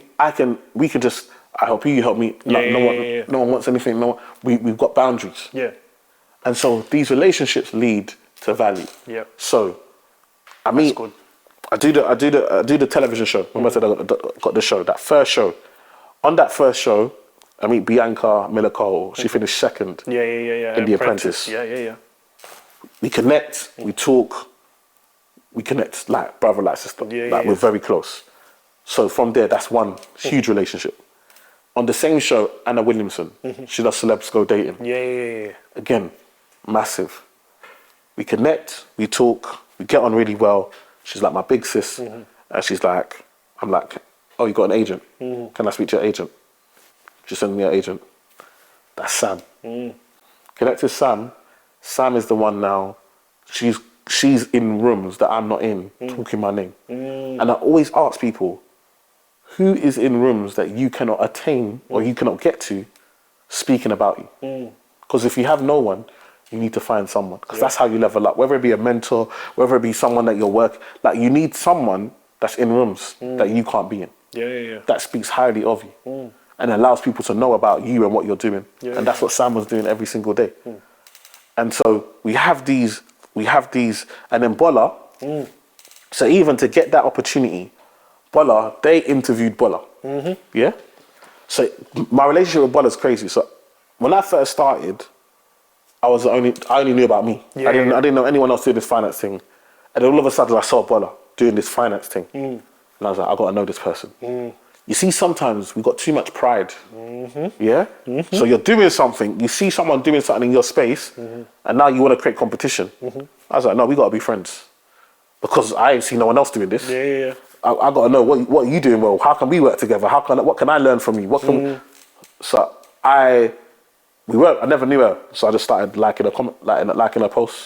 can just, I help you, you help me. No one wants anything. We've got boundaries. Yeah. And so these relationships lead to value. Yeah. So, I mean, I do the television show. Remember I said I got the show, that first show. On that first show, I meet Bianca Miller-Cole. She finished second. In The Apprentice. Yeah. We connect. We talk. We connect like brother, like sister. We're very close. So from there, that's one huge relationship. On the same show, Anna Williamson. She does Celebs Go Dating. Yeah. Again, massive. We connect, we talk, we get on really well. She's like my big sis. And she's like, I'm like, oh, you got an agent? Can I speak to your agent? She sent me an agent. That's Sam. Connect with Sam. Sam is the one now. She's in rooms that I'm not in, talking my name. And I always ask people, who is in rooms that you cannot attain or you cannot get to speaking about you? Because if you have no one, you need to find someone, because that's how you level up. Whether it be a mentor, whether it be someone that you're like you need someone that's in rooms that you can't be in. That speaks highly of you and allows people to know about you and what you're doing. And that's what Sam was doing every single day. And so we have these, and then Bola. So even to get that opportunity, Bola, they interviewed Bola. Yeah. So my relationship with Bola is crazy. So when I first started, I only knew about me. I didn't know anyone else doing this finance thing. And then all of a sudden I saw Bola doing this finance thing. And I was like, I got to know this person. You see, sometimes we got too much pride. Yeah? So you're doing something, you see someone doing something in your space, and now you want to create competition. I was like, no, we got to be friends. Because I ain't seen no one else doing this. I got to know what are you doing well. How can we work together? What can I learn from you? So I never knew her, so I just started liking her posts.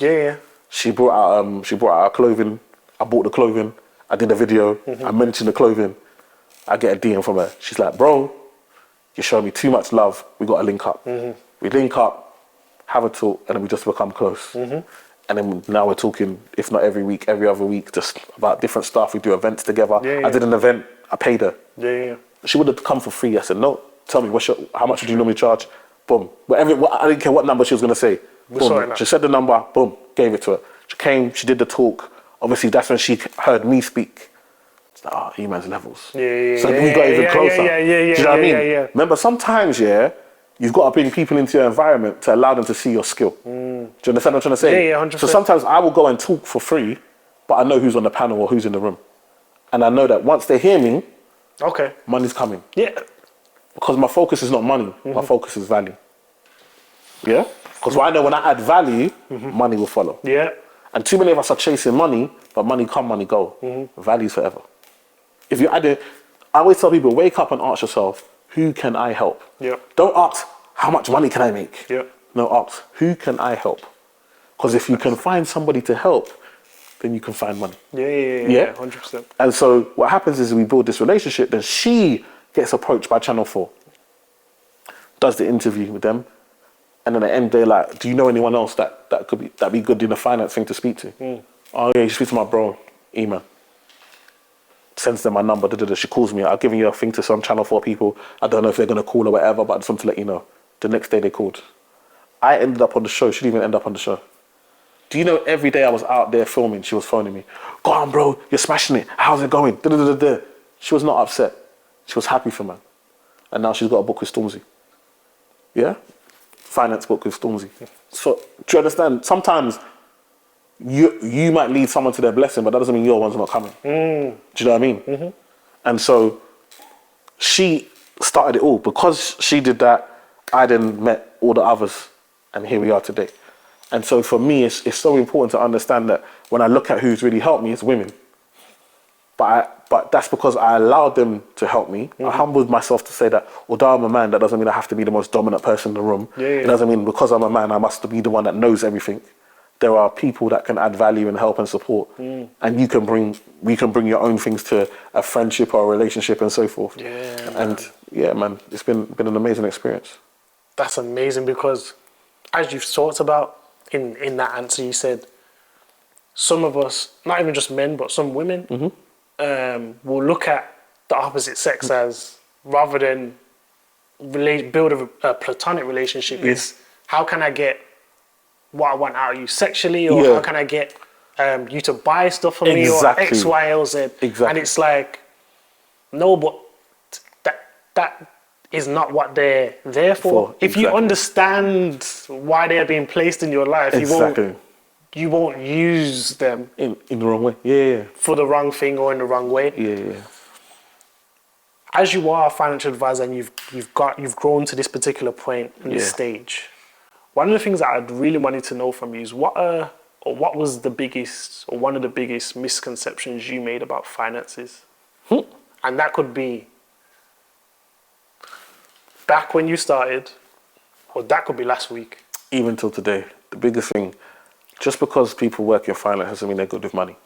She brought out her clothing. I bought the clothing. I did a video. I mentioned the clothing. I get a DM from her. She's like, bro, you showed me too much love. We got to link up. We link up, have a talk, and then we just become close. And then now we're talking, if not every week, every other week, just about different stuff. We do events together. I did an event. I paid her. She would have come for free. I said, no, tell me, how much would you normally charge? Boom. I didn't care what number she was going to say. Boom. She said the number. Boom. Gave it to her. She came. She did the talk. Obviously, that's when she heard me speak. It's like, Eman's levels. So we got even closer. Do you know what I mean? Remember, sometimes, you've got to bring people into your environment to allow them to see your skill. Do you understand what I'm trying to say? 100%. So sometimes I will go and talk for free, but I know who's on the panel or who's in the room. And I know that once they hear me, money's coming. Because my focus is not money, my focus is value. Yeah? Because I know when I add value, money will follow. And too many of us are chasing money, but money come, money go. Value's forever. If you add it, I always tell people, wake up and ask yourself, who can I help? Don't ask, how much money can I make? No, ask, who can I help? Because if you can find somebody to help, then you can find money. 100%. And so what happens is we build this relationship, then she gets approached by Channel 4, does the interview with them, and then at the end they're like, do you know anyone else that'd be good in the finance thing to speak to? Oh yeah, you speak to my bro, Eman. sends them my number. She calls me. I've given you a thing to some Channel 4 people. I don't know if they're going to call or whatever, but I just want to let you know. The next day they called. I ended up on the show. She didn't even end up on the show. Do you know every day I was out there filming, she was phoning me. Go on, bro. You're smashing it. How's it going? She was not upset. She was happy for man. And now she's got a book with Stormzy. Yeah? Finance book with Stormzy. So, do you understand? Sometimes you might lead someone to their blessing, but that doesn't mean your one's not coming. Do you know what I mean? And so she started it all. Because she did that, I then met all the others, and here we are today. And so for me, it's so important to understand that when I look at who's really helped me, it's women. But that's because I allowed them to help me. I humbled myself to say that although I'm a man, that doesn't mean I have to be the most dominant person in the room. It doesn't mean because I'm a man, I must be the one that knows everything. There are people that can add value and help and support. And we can bring your own things to a friendship or a relationship and so forth. Yeah, man, it's been an amazing experience. That's amazing because as you've talked about in that answer, you said some of us, not even just men, but some women, will look at the opposite sex as, rather than build a platonic relationship, is how can I get what I want out of you sexually, or how can I get you to buy stuff for me, or X, Y, or Z. And it's like, no, but that is not what they're there for. If you understand why they're being placed in your life, you won't use them in the wrong way. For the wrong thing or in the wrong way. As you are a financial advisor and you've grown to this particular point in this stage, one of the things that I'd really wanted to know from you is what was the biggest, or one of the biggest misconceptions you made about finances? And that could be back when you started, or that could be last week. Even till today, the biggest thing, just because people work in finance doesn't mean they're good with money.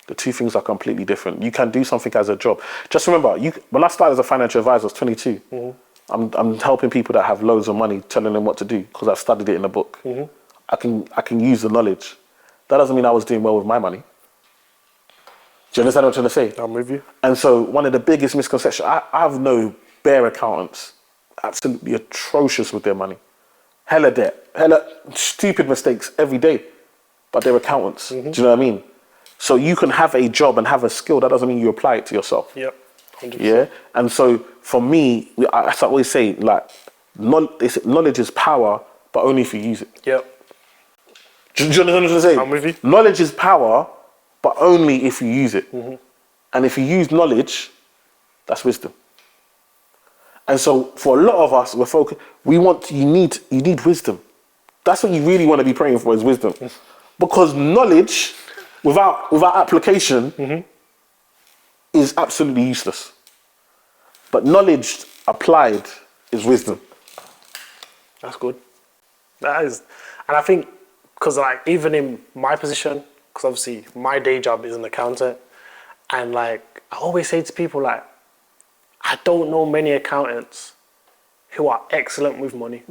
The two things are completely different. You can do something as a job. Just remember, when I started as a financial advisor, I was 22. I'm helping people that have loads of money, telling them what to do because I've studied it in a book. I can use the knowledge. That doesn't mean I was doing well with my money. Do you understand what I'm trying to say? I'm with you. And so one of the biggest misconceptions, I have no bare accountants, absolutely atrocious with their money. Hella debt, hella stupid mistakes every day, but they're accountants. Do you know what I mean? So you can have a job and have a skill. That doesn't mean you apply it to yourself. 100%. Yeah. And so for me, as I always say, like knowledge is power, but only if you use it. Do you understand what I'm trying to say? I'm with you. Knowledge is power, but only if you use it. And if you use knowledge, that's wisdom. And so for a lot of us, you need wisdom. That's what you really want to be praying for, is wisdom. Because knowledge without application is absolutely useless. But knowledge applied is wisdom. That's good. That is. And I think, because like even in my position, because obviously my day job is an accountant, and like I always say to people, like, I don't know many accountants who are excellent with money.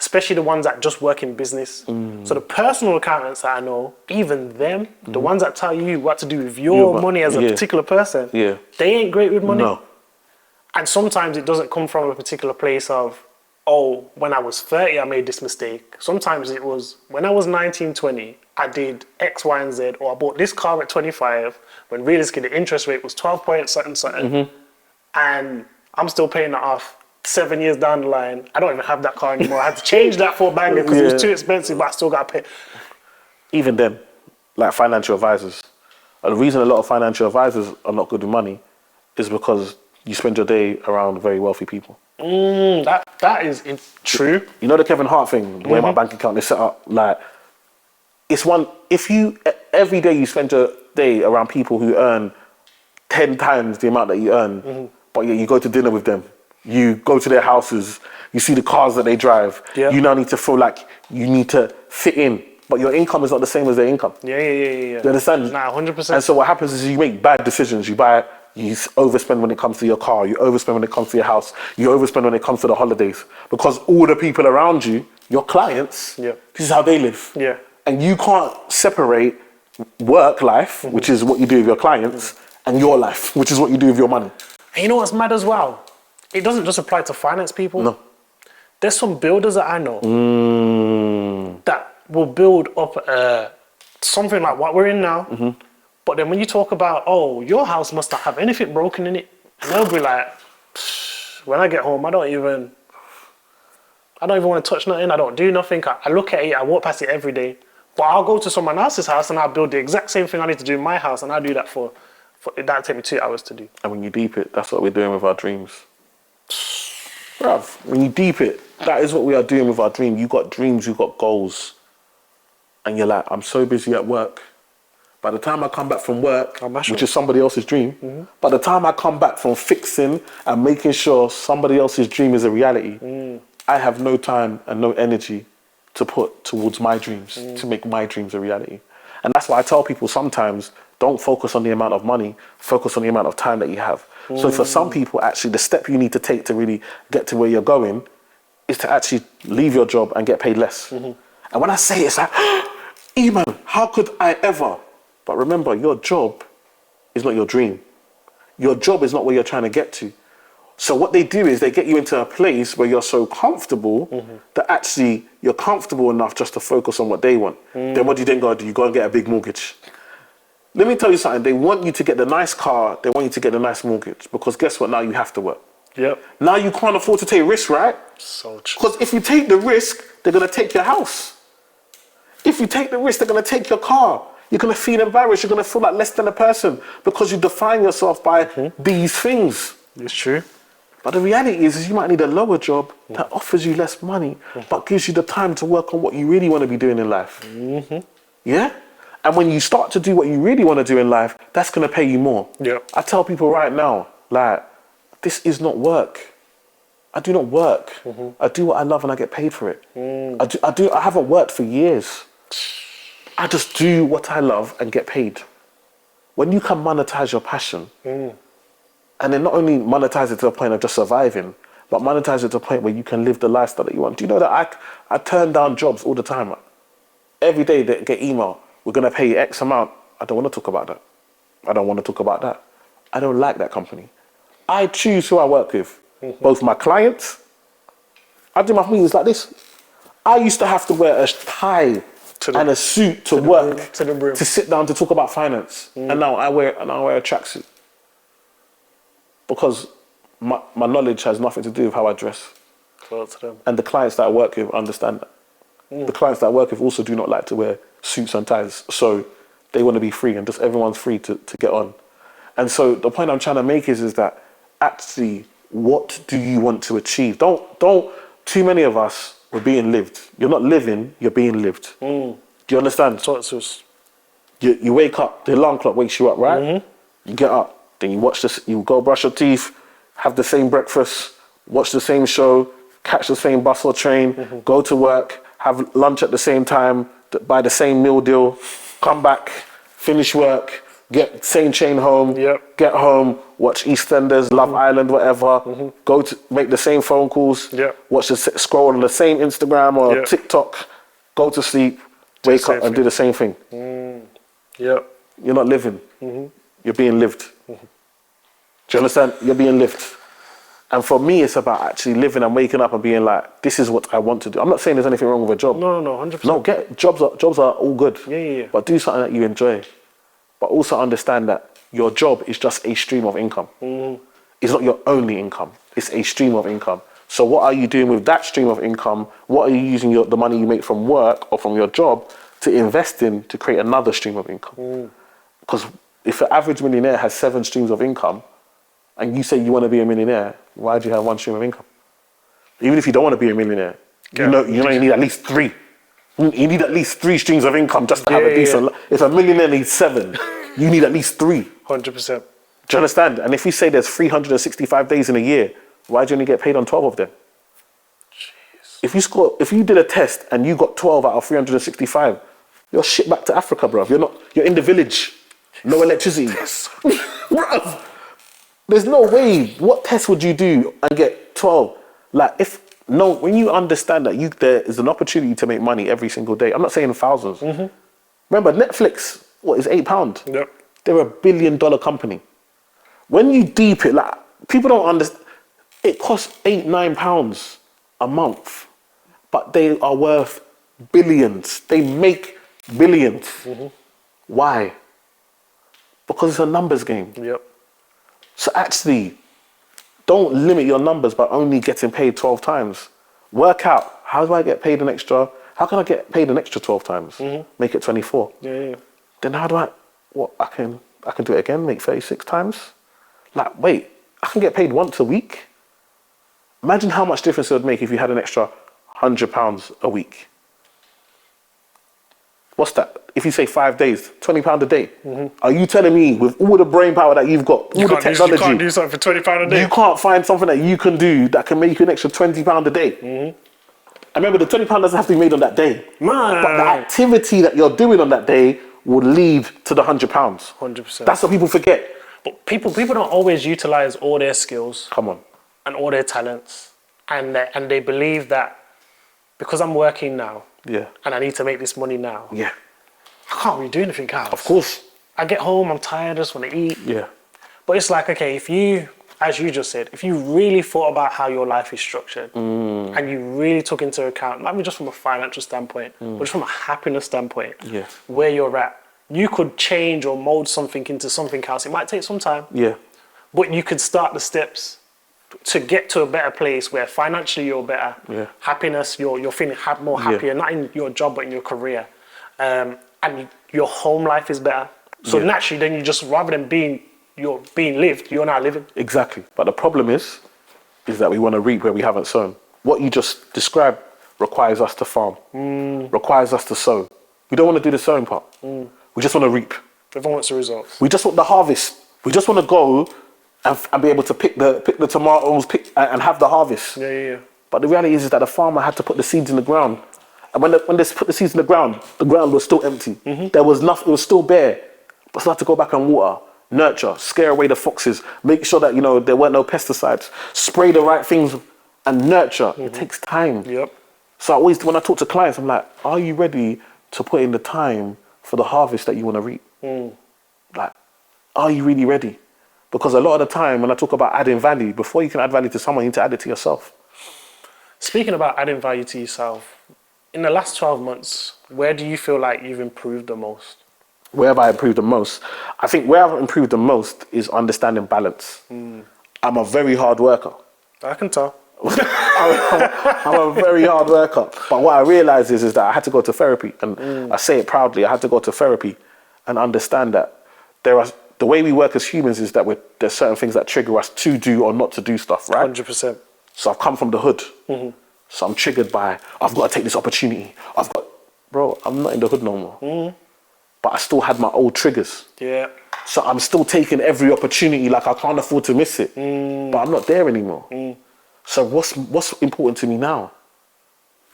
Especially the ones that just work in business. So the personal accountants that I know, even them, the ones that tell you what to do with your money as a particular person, they ain't great with money. No. And sometimes it doesn't come from a particular place of, oh, when I was 30, I made this mistake. Sometimes it was, when I was 19, 20, I did X, Y, and Z, or I bought this car at 25, when realistically the interest rate was 12 point something, and I'm still paying that off 7 years down the line. I don't even have that car anymore. I had to change that for a banger because it was too expensive, but I still got to pay. Even then, like financial advisors, the reason a lot of financial advisors are not good with money is because you spend your day around very wealthy people. That is true. You know the Kevin Hart thing, the way my bank account is set up? Like, every day you spend your day around people who earn 10 times the amount that you earn, but you go to dinner with them, you go to their houses, you see the cars that they drive, you now need to feel like you need to fit in, but your income is not the same as their income. You understand? Nah, 100%. And so what happens is you make bad decisions. You overspend when it comes to your car, you overspend when it comes to your house, you overspend when it comes to the holidays, because all the people around you, your clients, this is how they live. And you can't separate work life, which is what you do with your clients, and your life, which is what you do with your money. And you know what's mad as well? It doesn't just apply to finance people. No. There's some builders that I know that will build up something like what we're in now. But then when you talk about, oh, your house must not have anything broken in it, and they'll be like, when I get home, I don't even want to touch nothing. I don't do nothing. I look at it, I walk past it every day. But I'll go to someone else's house and I'll build the exact same thing I need to do in my house, and I'll do that for that'll take me 2 hours to do. And when you deep it, that's what we're doing with our dreams. Bruv, when you deep it, that is what we are doing with our dream. You got dreams, you got goals. And you're like, I'm so busy at work. By the time I come back from work, which is somebody else's dream, by the time I come back from fixing and making sure somebody else's dream is a reality, I have no time and no energy to put towards my dreams, to make my dreams a reality. And that's why I tell people sometimes, don't focus on the amount of money, focus on the amount of time that you have. So for some people, actually, the step you need to take to really get to where you're going is to actually leave your job and get paid less. And when I say it, it's like, Eman, how could I ever? But remember, your job is not your dream. Your job is not where you're trying to get to. So what they do is they get you into a place where you're so comfortable that actually you're comfortable enough just to focus on what they want. Then what do you then go do? You go and get a big mortgage. Let me tell you something. They want you to get the nice car. They want you to get the nice mortgage. Because guess what? Now you have to work. Yep. Now you can't afford to take risks, right? So true. Because if you take the risk, they're going to take your house. If you take the risk, they're going to take your car. You're going to feel embarrassed. You're going to feel like less than a person because you define yourself by these things. It's true. But the reality is you might need a lower job that offers you less money, but gives you the time to work on what you really want to be doing in life. Yeah? And when you start to do what you really want to do in life, that's going to pay you more. Yep. I tell people right now, like, this is not work. I do not work. I do what I love and I get paid for it. I haven't worked for years. I just do what I love and get paid. When you can monetize your passion, and then not only monetize it to the point of just surviving, but monetize it to a point where you can live the lifestyle that you want. Do you know that I turn down jobs all the time? Every day they get email, we're going to pay you X amount. I don't want to talk about that. I don't want to talk about that. I don't like that company. I choose who I work with. Both my clients, I do my meetings like this. I used to have to wear a tie and a suit to work, to sit down to talk about finance. And now I wear a tracksuit. Because my knowledge has nothing to do with how I dress. And the clients that I work with understand that. The clients that I work with also do not like to wear suits and ties. So they want to be free and just everyone's free to get on. And so the point I'm trying to make is that actually, what do you want to achieve? Don't, too many of us, we're being lived. You're not living, you're being lived. Do you understand? So you wake up, the alarm clock wakes you up, right? You get up. Then you watch this, you go brush your teeth, have the same breakfast, watch the same show, catch the same bus or train, go to work, have lunch at the same time, buy the same meal deal, come back, finish work, get same train home, get home, watch EastEnders, Love Island, whatever, go to make the same phone calls, watch scroll on the same Instagram or TikTok, go to sleep, wake up and do the same thing. You're not living, you're being lived. Do you understand? You're being lived. And for me, it's about actually living and waking up and being like, this is what I want to do. I'm not saying there's anything wrong with a job. No, 100%. No, jobs are all good. Yeah. But do something that you enjoy. But also understand that your job is just a stream of income. It's not your only income. It's a stream of income. So what are you doing with that stream of income? What are you using the money you make from work or from your job to invest in to create another stream of income? Because if an average millionaire has 7 streams of income, and you say you want to be a millionaire, why do you have 1 stream of income? Even if you don't want to be a millionaire, you know you need at least 3. You need at least 3 streams of income just to have a decent life. If a millionaire needs 7, you need at least 3. 100%. Do you understand? And if you say there's 365 days in a year, why do you only get paid on 12 of them? Jeez. If you did a test and you got 12 out of 365, you're shit back to Africa, bruv. You're in the village. No electricity. Bruv. There's no way. What test would you do and get 12? When you understand that there is an opportunity to make money every single day. I'm not saying thousands. Remember, Netflix, is £8? Yep. They're $1 billion company. When you deep it, like, people don't understand. It costs £8-9 a month, but they are worth billions. They make billions. Why? Because it's a numbers game. Yep. So actually, don't limit your numbers by only getting paid 12 times. Work out, how do I get paid an extra? How can I get paid an extra 12 times? Make it 24. Yeah. Then how do I can do it again, make 36 times? Like, wait, I can get paid once a week? Imagine how much difference it would make if you had an extra £100 a week. What's that? If you say 5 days, £20 a day. Are you telling me with all the brain power that you've got, all the technology, you can't do something for £20 a day? You can't find something that you can do that can make you an extra £20 a day? I remember the £20 doesn't have to be made on that day. Man. But the activity that you're doing on that day will lead to the £100. 100%. That's what people forget. But people don't always utilize all their skills. Come on. And all their talents, and they believe that because I'm working now, Yeah. and I need to make this money now, Yeah. I can't really do anything else. Of course. I get home, I'm tired, I just want to eat. Yeah. But it's like, okay, if you, as you just said, if you really thought about how your life is structured, and you really took into account, not even just from a financial standpoint, but just from a happiness standpoint, Yeah. where you're at, you could change or mold something into something else. It might take some time, Yeah. but you could start the steps to get to a better place where financially you're better, happiness, you're feeling more happier, not in your job, but in your career. And your home life is better. So naturally, then you just, rather than being lived, you're now living. Exactly. But the problem is that we want to reap where we haven't sown. What you just described requires us to farm, requires us to sow. We don't want to do the sowing part. We just want to reap. Everyone wants the results. We just want the harvest. We just want to go and be able to pick the tomatoes, and have the harvest. Yeah. But the reality is that the farmer had to put the seeds in the ground. And when they put the seeds in the ground was still empty. There was nothing, it was still bare. But still had to go back and water, nurture, scare away the foxes, make sure that, there weren't no pesticides, spray the right things and nurture. It takes time. Yep. So when I talk to clients, I'm like, are you ready to put in the time for the harvest that you want to reap? Like, are you really ready? Because a lot of the time when I talk about adding value, before you can add value to someone, you need to add it to yourself. Speaking about adding value to yourself, in the last 12 months, where do you feel like you've improved the most? Where have I improved the most? I think where I've improved the most is understanding balance. I'm a very hard worker. I can tell. I'm a very hard worker. But what I realized is that I had to go to therapy. And I say it proudly, I had to go to therapy and understand that the way we work as humans is that there's certain things that trigger us to do or not to do stuff, right? 100%. So I've come from the hood. So I'm triggered by, I've got to take this opportunity. Bro, I'm not in the hood no more. But I still had my old triggers. Yeah. So I'm still taking every opportunity, like I can't afford to miss it. But I'm not there anymore. So what's important to me now?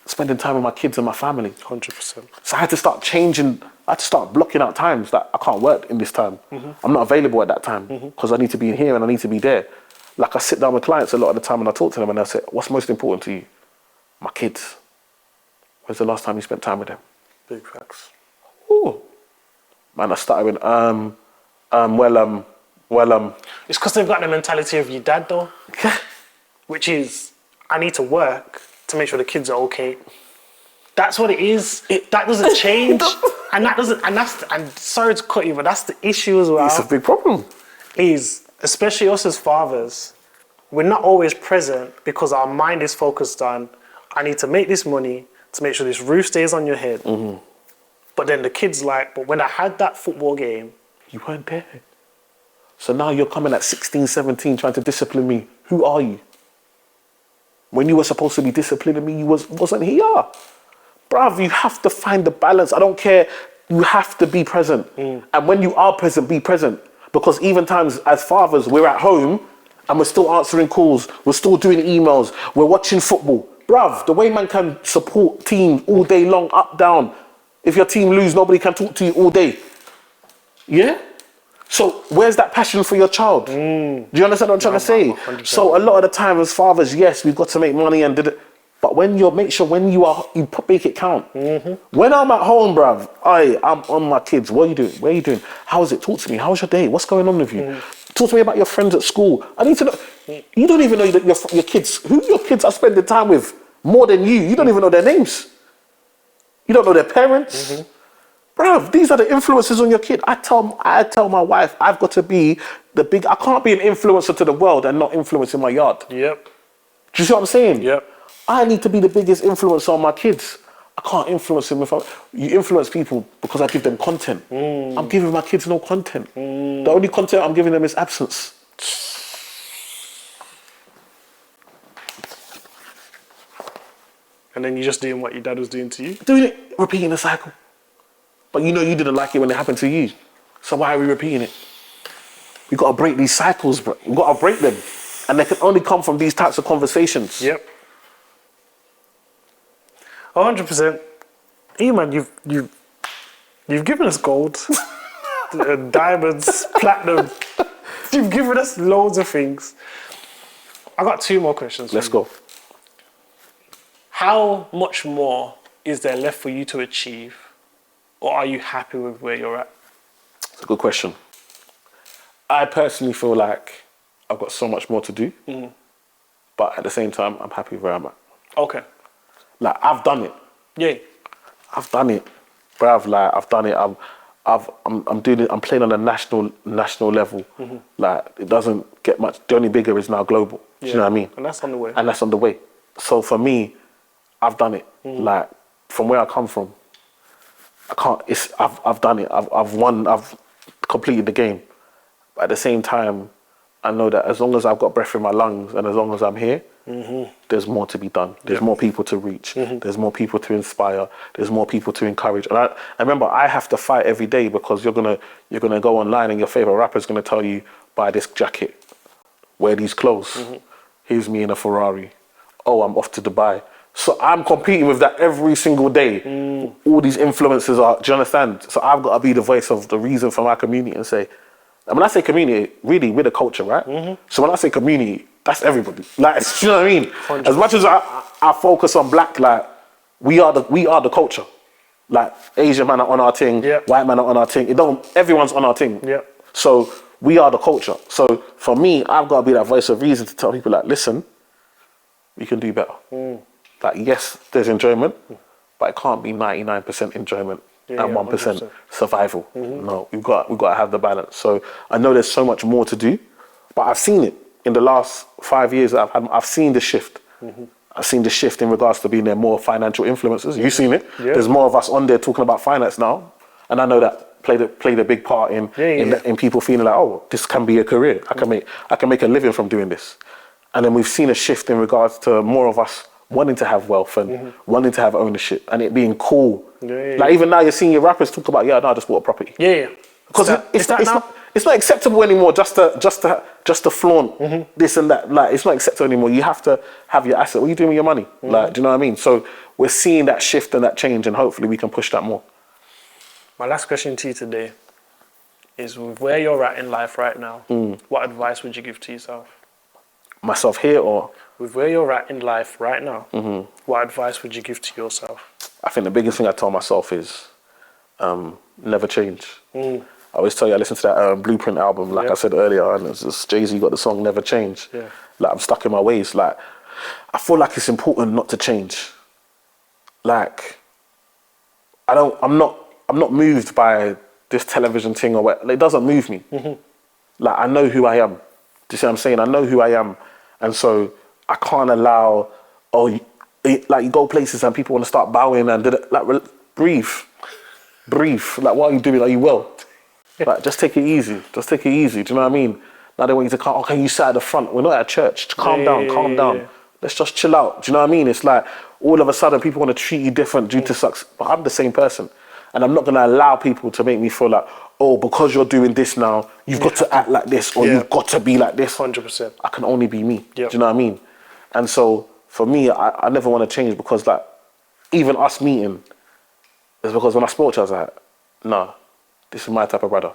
Spending time with my kids and my family. 100%. So I had to start changing. I had to start blocking out times that I can't work in this time. I'm not available at that time because I need to be in here and I need to be there. Like I sit down with clients a lot of the time and I talk to them and I say, what's most important to you? My kids. When's the last time you spent time with them? Big facts. Ooh. Man, I started with, It's because they've got the mentality of your dad though, which is, I need to work to make sure the kids are okay. That's what it is. That doesn't change. And sorry to cut you, but that's the issue as well. It's a big problem. Is, especially us as fathers, we're not always present because our mind is focused on, I need to make this money to make sure this roof stays on your head. But then the kid's like, but when I had that football game, you weren't there. So now you're coming at 16, 17 trying to discipline me. Who are you? When you were supposed to be disciplining me, you wasn't here. Bruv, you have to find the balance. I don't care. You have to be present. And when you are present, be present. Because even times as fathers, we're at home and we're still answering calls. We're still doing emails. We're watching football. Bruv, the way man can support teams all day long, up, down. If your team lose, nobody can talk to you all day. Yeah? So where's that passion for your child? Do you understand what I'm trying to say? 100%. So a lot of the time as fathers, yes, we've got to make money and did it. But when you make it count. When I'm at home, bruv, I'm on my kids. What are you doing? Where are you doing? How is it? Talk to me. How's your day? What's going on with you? Talk to me about your friends at school. I need to know. You don't even know that your kids, who your kids are spending time with more than you. You don't even know their names. You don't know their parents. Bruv, these are the influences on your kid. I tell my wife, I've got to be I can't be an influencer to the world and not influence in my yard. Yep. Do you see what I'm saying? Yep. I need to be the biggest influencer on my kids. I can't influence them you influence people because I give them content. I'm giving my kids no content. The only content I'm giving them is absence. And then you're just doing what your dad was doing to you? Doing it, repeating the cycle. But you know you didn't like it when it happened to you. So why are we repeating it? We got to break these cycles, bro. We got to break them. And they can only come from these types of conversations. Yep. 100%. Eman, you've given us gold, diamonds, platinum. You've given us loads of things. I got 2 more questions. Let's go. How much more is there left for you to achieve? Or are you happy with where you're at? It's a good question. I personally feel like I've got so much more to do. But at the same time, I'm happy where I'm at. Okay. Like, I've done it. Yeah. I've done it. Bruv, like, I've done it. I'm doing it. I'm playing on a national level. Like, it doesn't get much. The only bigger is now global. Do you know what I mean? And that's on the way. And that's on the way. So for me, I've done it. Like, from where I come from, I've done it. I've won. I've completed the game. But at the same time, I know that as long as I've got breath in my lungs and as long as I'm here, there's more to be done. There's more people to reach. There's more people to inspire. There's more people to encourage. And I remember I have to fight every day because you're gonna go online and your favorite rapper's gonna tell you, buy this jacket, wear these clothes. Here's me in a Ferrari. Oh, I'm off to Dubai. So I'm competing with that every single day. All these influences are, do you understand? So I've got to be the voice of the reason for my community and say, and when I say community, really, we're the culture, right? So when I say community, that's everybody. Like, you know what I mean? 100%. As much as I focus on black, like, we are the culture. Like, Asian man are on our thing, white man are on our thing. Everyone's on our thing. So we are the culture. So for me, I've got to be that voice of reason to tell people, like, listen, we can do better. Like, yes, there's enjoyment, but it can't be 99% enjoyment and 1% survival. No, we've got to have the balance. So I know there's so much more to do, but I've seen it in the last 5 years. I've seen the shift. I've seen the shift in regards to being there more financial influencers. You've seen it. There's more of us on there talking about finance now, and I know that played a big part in people feeling like, oh, this can be a career. I can make a living from doing this. And then we've seen a shift in regards to more of us wanting to have wealth and wanting to have ownership and it being cool. Like even now you're seeing your rappers talk about, I just bought a property. Because it's not acceptable anymore just to flaunt this and that. Like, it's not acceptable anymore. You have to have your asset. What are you doing with your money? Like, do you know what I mean? So we're seeing that shift and that change, and hopefully we can push that more. My last question to you today is, with where you're at in life right now, what advice would you give to yourself? Myself here, or? With where you're at in life right now, what advice would you give to yourself? I think the biggest thing I tell myself is never change. I always tell you, I listened to that Blueprint album, like I said earlier, and it's just Jay-Z got the song Never Change. Like, I'm stuck in my ways. Like, I feel like it's important not to change. Like, I'm not moved by this television thing or what. It doesn't move me. Like, I know who I am. Do you see what I'm saying? I know who I am. And so I can't allow, like, you go places and people want to start bowing and breathe. Like, what are you doing? Are you well? Like, just take it easy. Do you know what I mean? Now they want you to come, okay, you sat at the front. We're not at church. Calm down. Let's just chill out. Do you know what I mean? It's like, all of a sudden people want to treat you different due to success. But I'm the same person. And I'm not going to allow people to make me feel like, oh, because you're doing this now, you've got to act like this, or you've got to be like this. 100%. I can only be me. Do you know what I mean? And so for me, I never want to change, because like, even us meeting is because when I spoke to you, I was like, nah, this is my type of brother.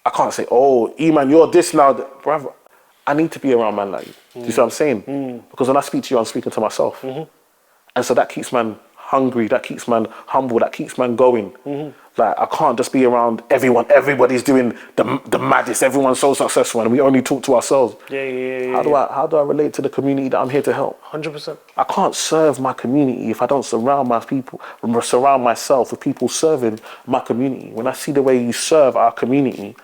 I can't say, oh, Eman, you're this now. Brother, I need to be around man like you. Do you see what I'm saying? Because when I speak to you, I'm speaking to myself. And so that keeps man hungry, that keeps man humble, that keeps man going. Because Like, I can't just be around everyone. Everybody's doing the maddest. Everyone's so successful, and we only talk to ourselves. How do I relate to the community that I'm here to help? 100%. I can't serve my community if I don't surround myself with people serving my community. When I see the way you serve our community,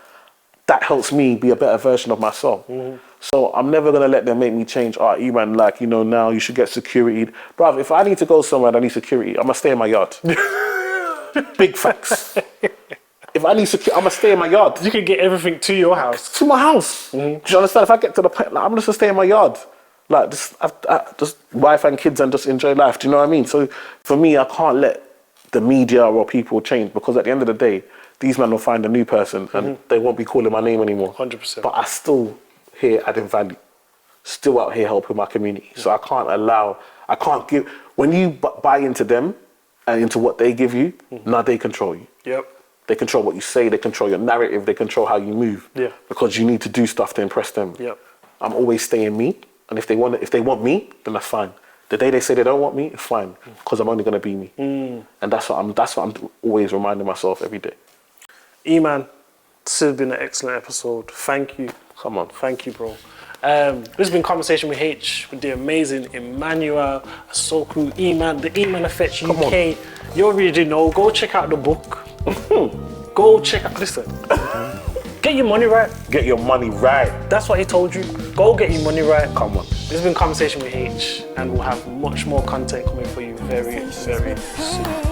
that helps me be a better version of myself. So I'm never gonna let them make me change. Eman, like, you know, now you should get security. Bruv, if I need to go somewhere and I need security, I'm gonna stay in my yard. Big facts. If I need security, I'm gonna stay in my yard. You can get everything to your house. To my house. Do you understand? If I get to the point, like, I'm just gonna stay in my yard. Like, just wife and kids and just enjoy life. Do you know what I mean? So for me, I can't let the media or people change, because at the end of the day, these men will find a new person and they won't be calling my name anymore. 100%. But I still here adding value, still out here helping my community. So I can't give, when you buy into them and into what they give you, now they control you. Yep. They control what you say, they control your narrative, they control how you move. Yeah. Because you need to do stuff to impress them. Yep. I'm always staying me, and if they want me, then that's fine. The day they say they don't want me, it's fine, because I'm only gonna be me. And that's what I'm always reminding myself every day. Eman, this has been an excellent episode. Thank you. Come on. Thank you, bro. This has been Conversation with Haych, with the amazing Emmanuel Asuquo, Eman, the EmanEffectUK. You already know. Go check out the book. Go check out. Listen. Get your money right. Get your money right. That's what he told you. Go get your money right. Come on. This has been Conversation with Haych, and we'll have much more content coming for you very, very soon.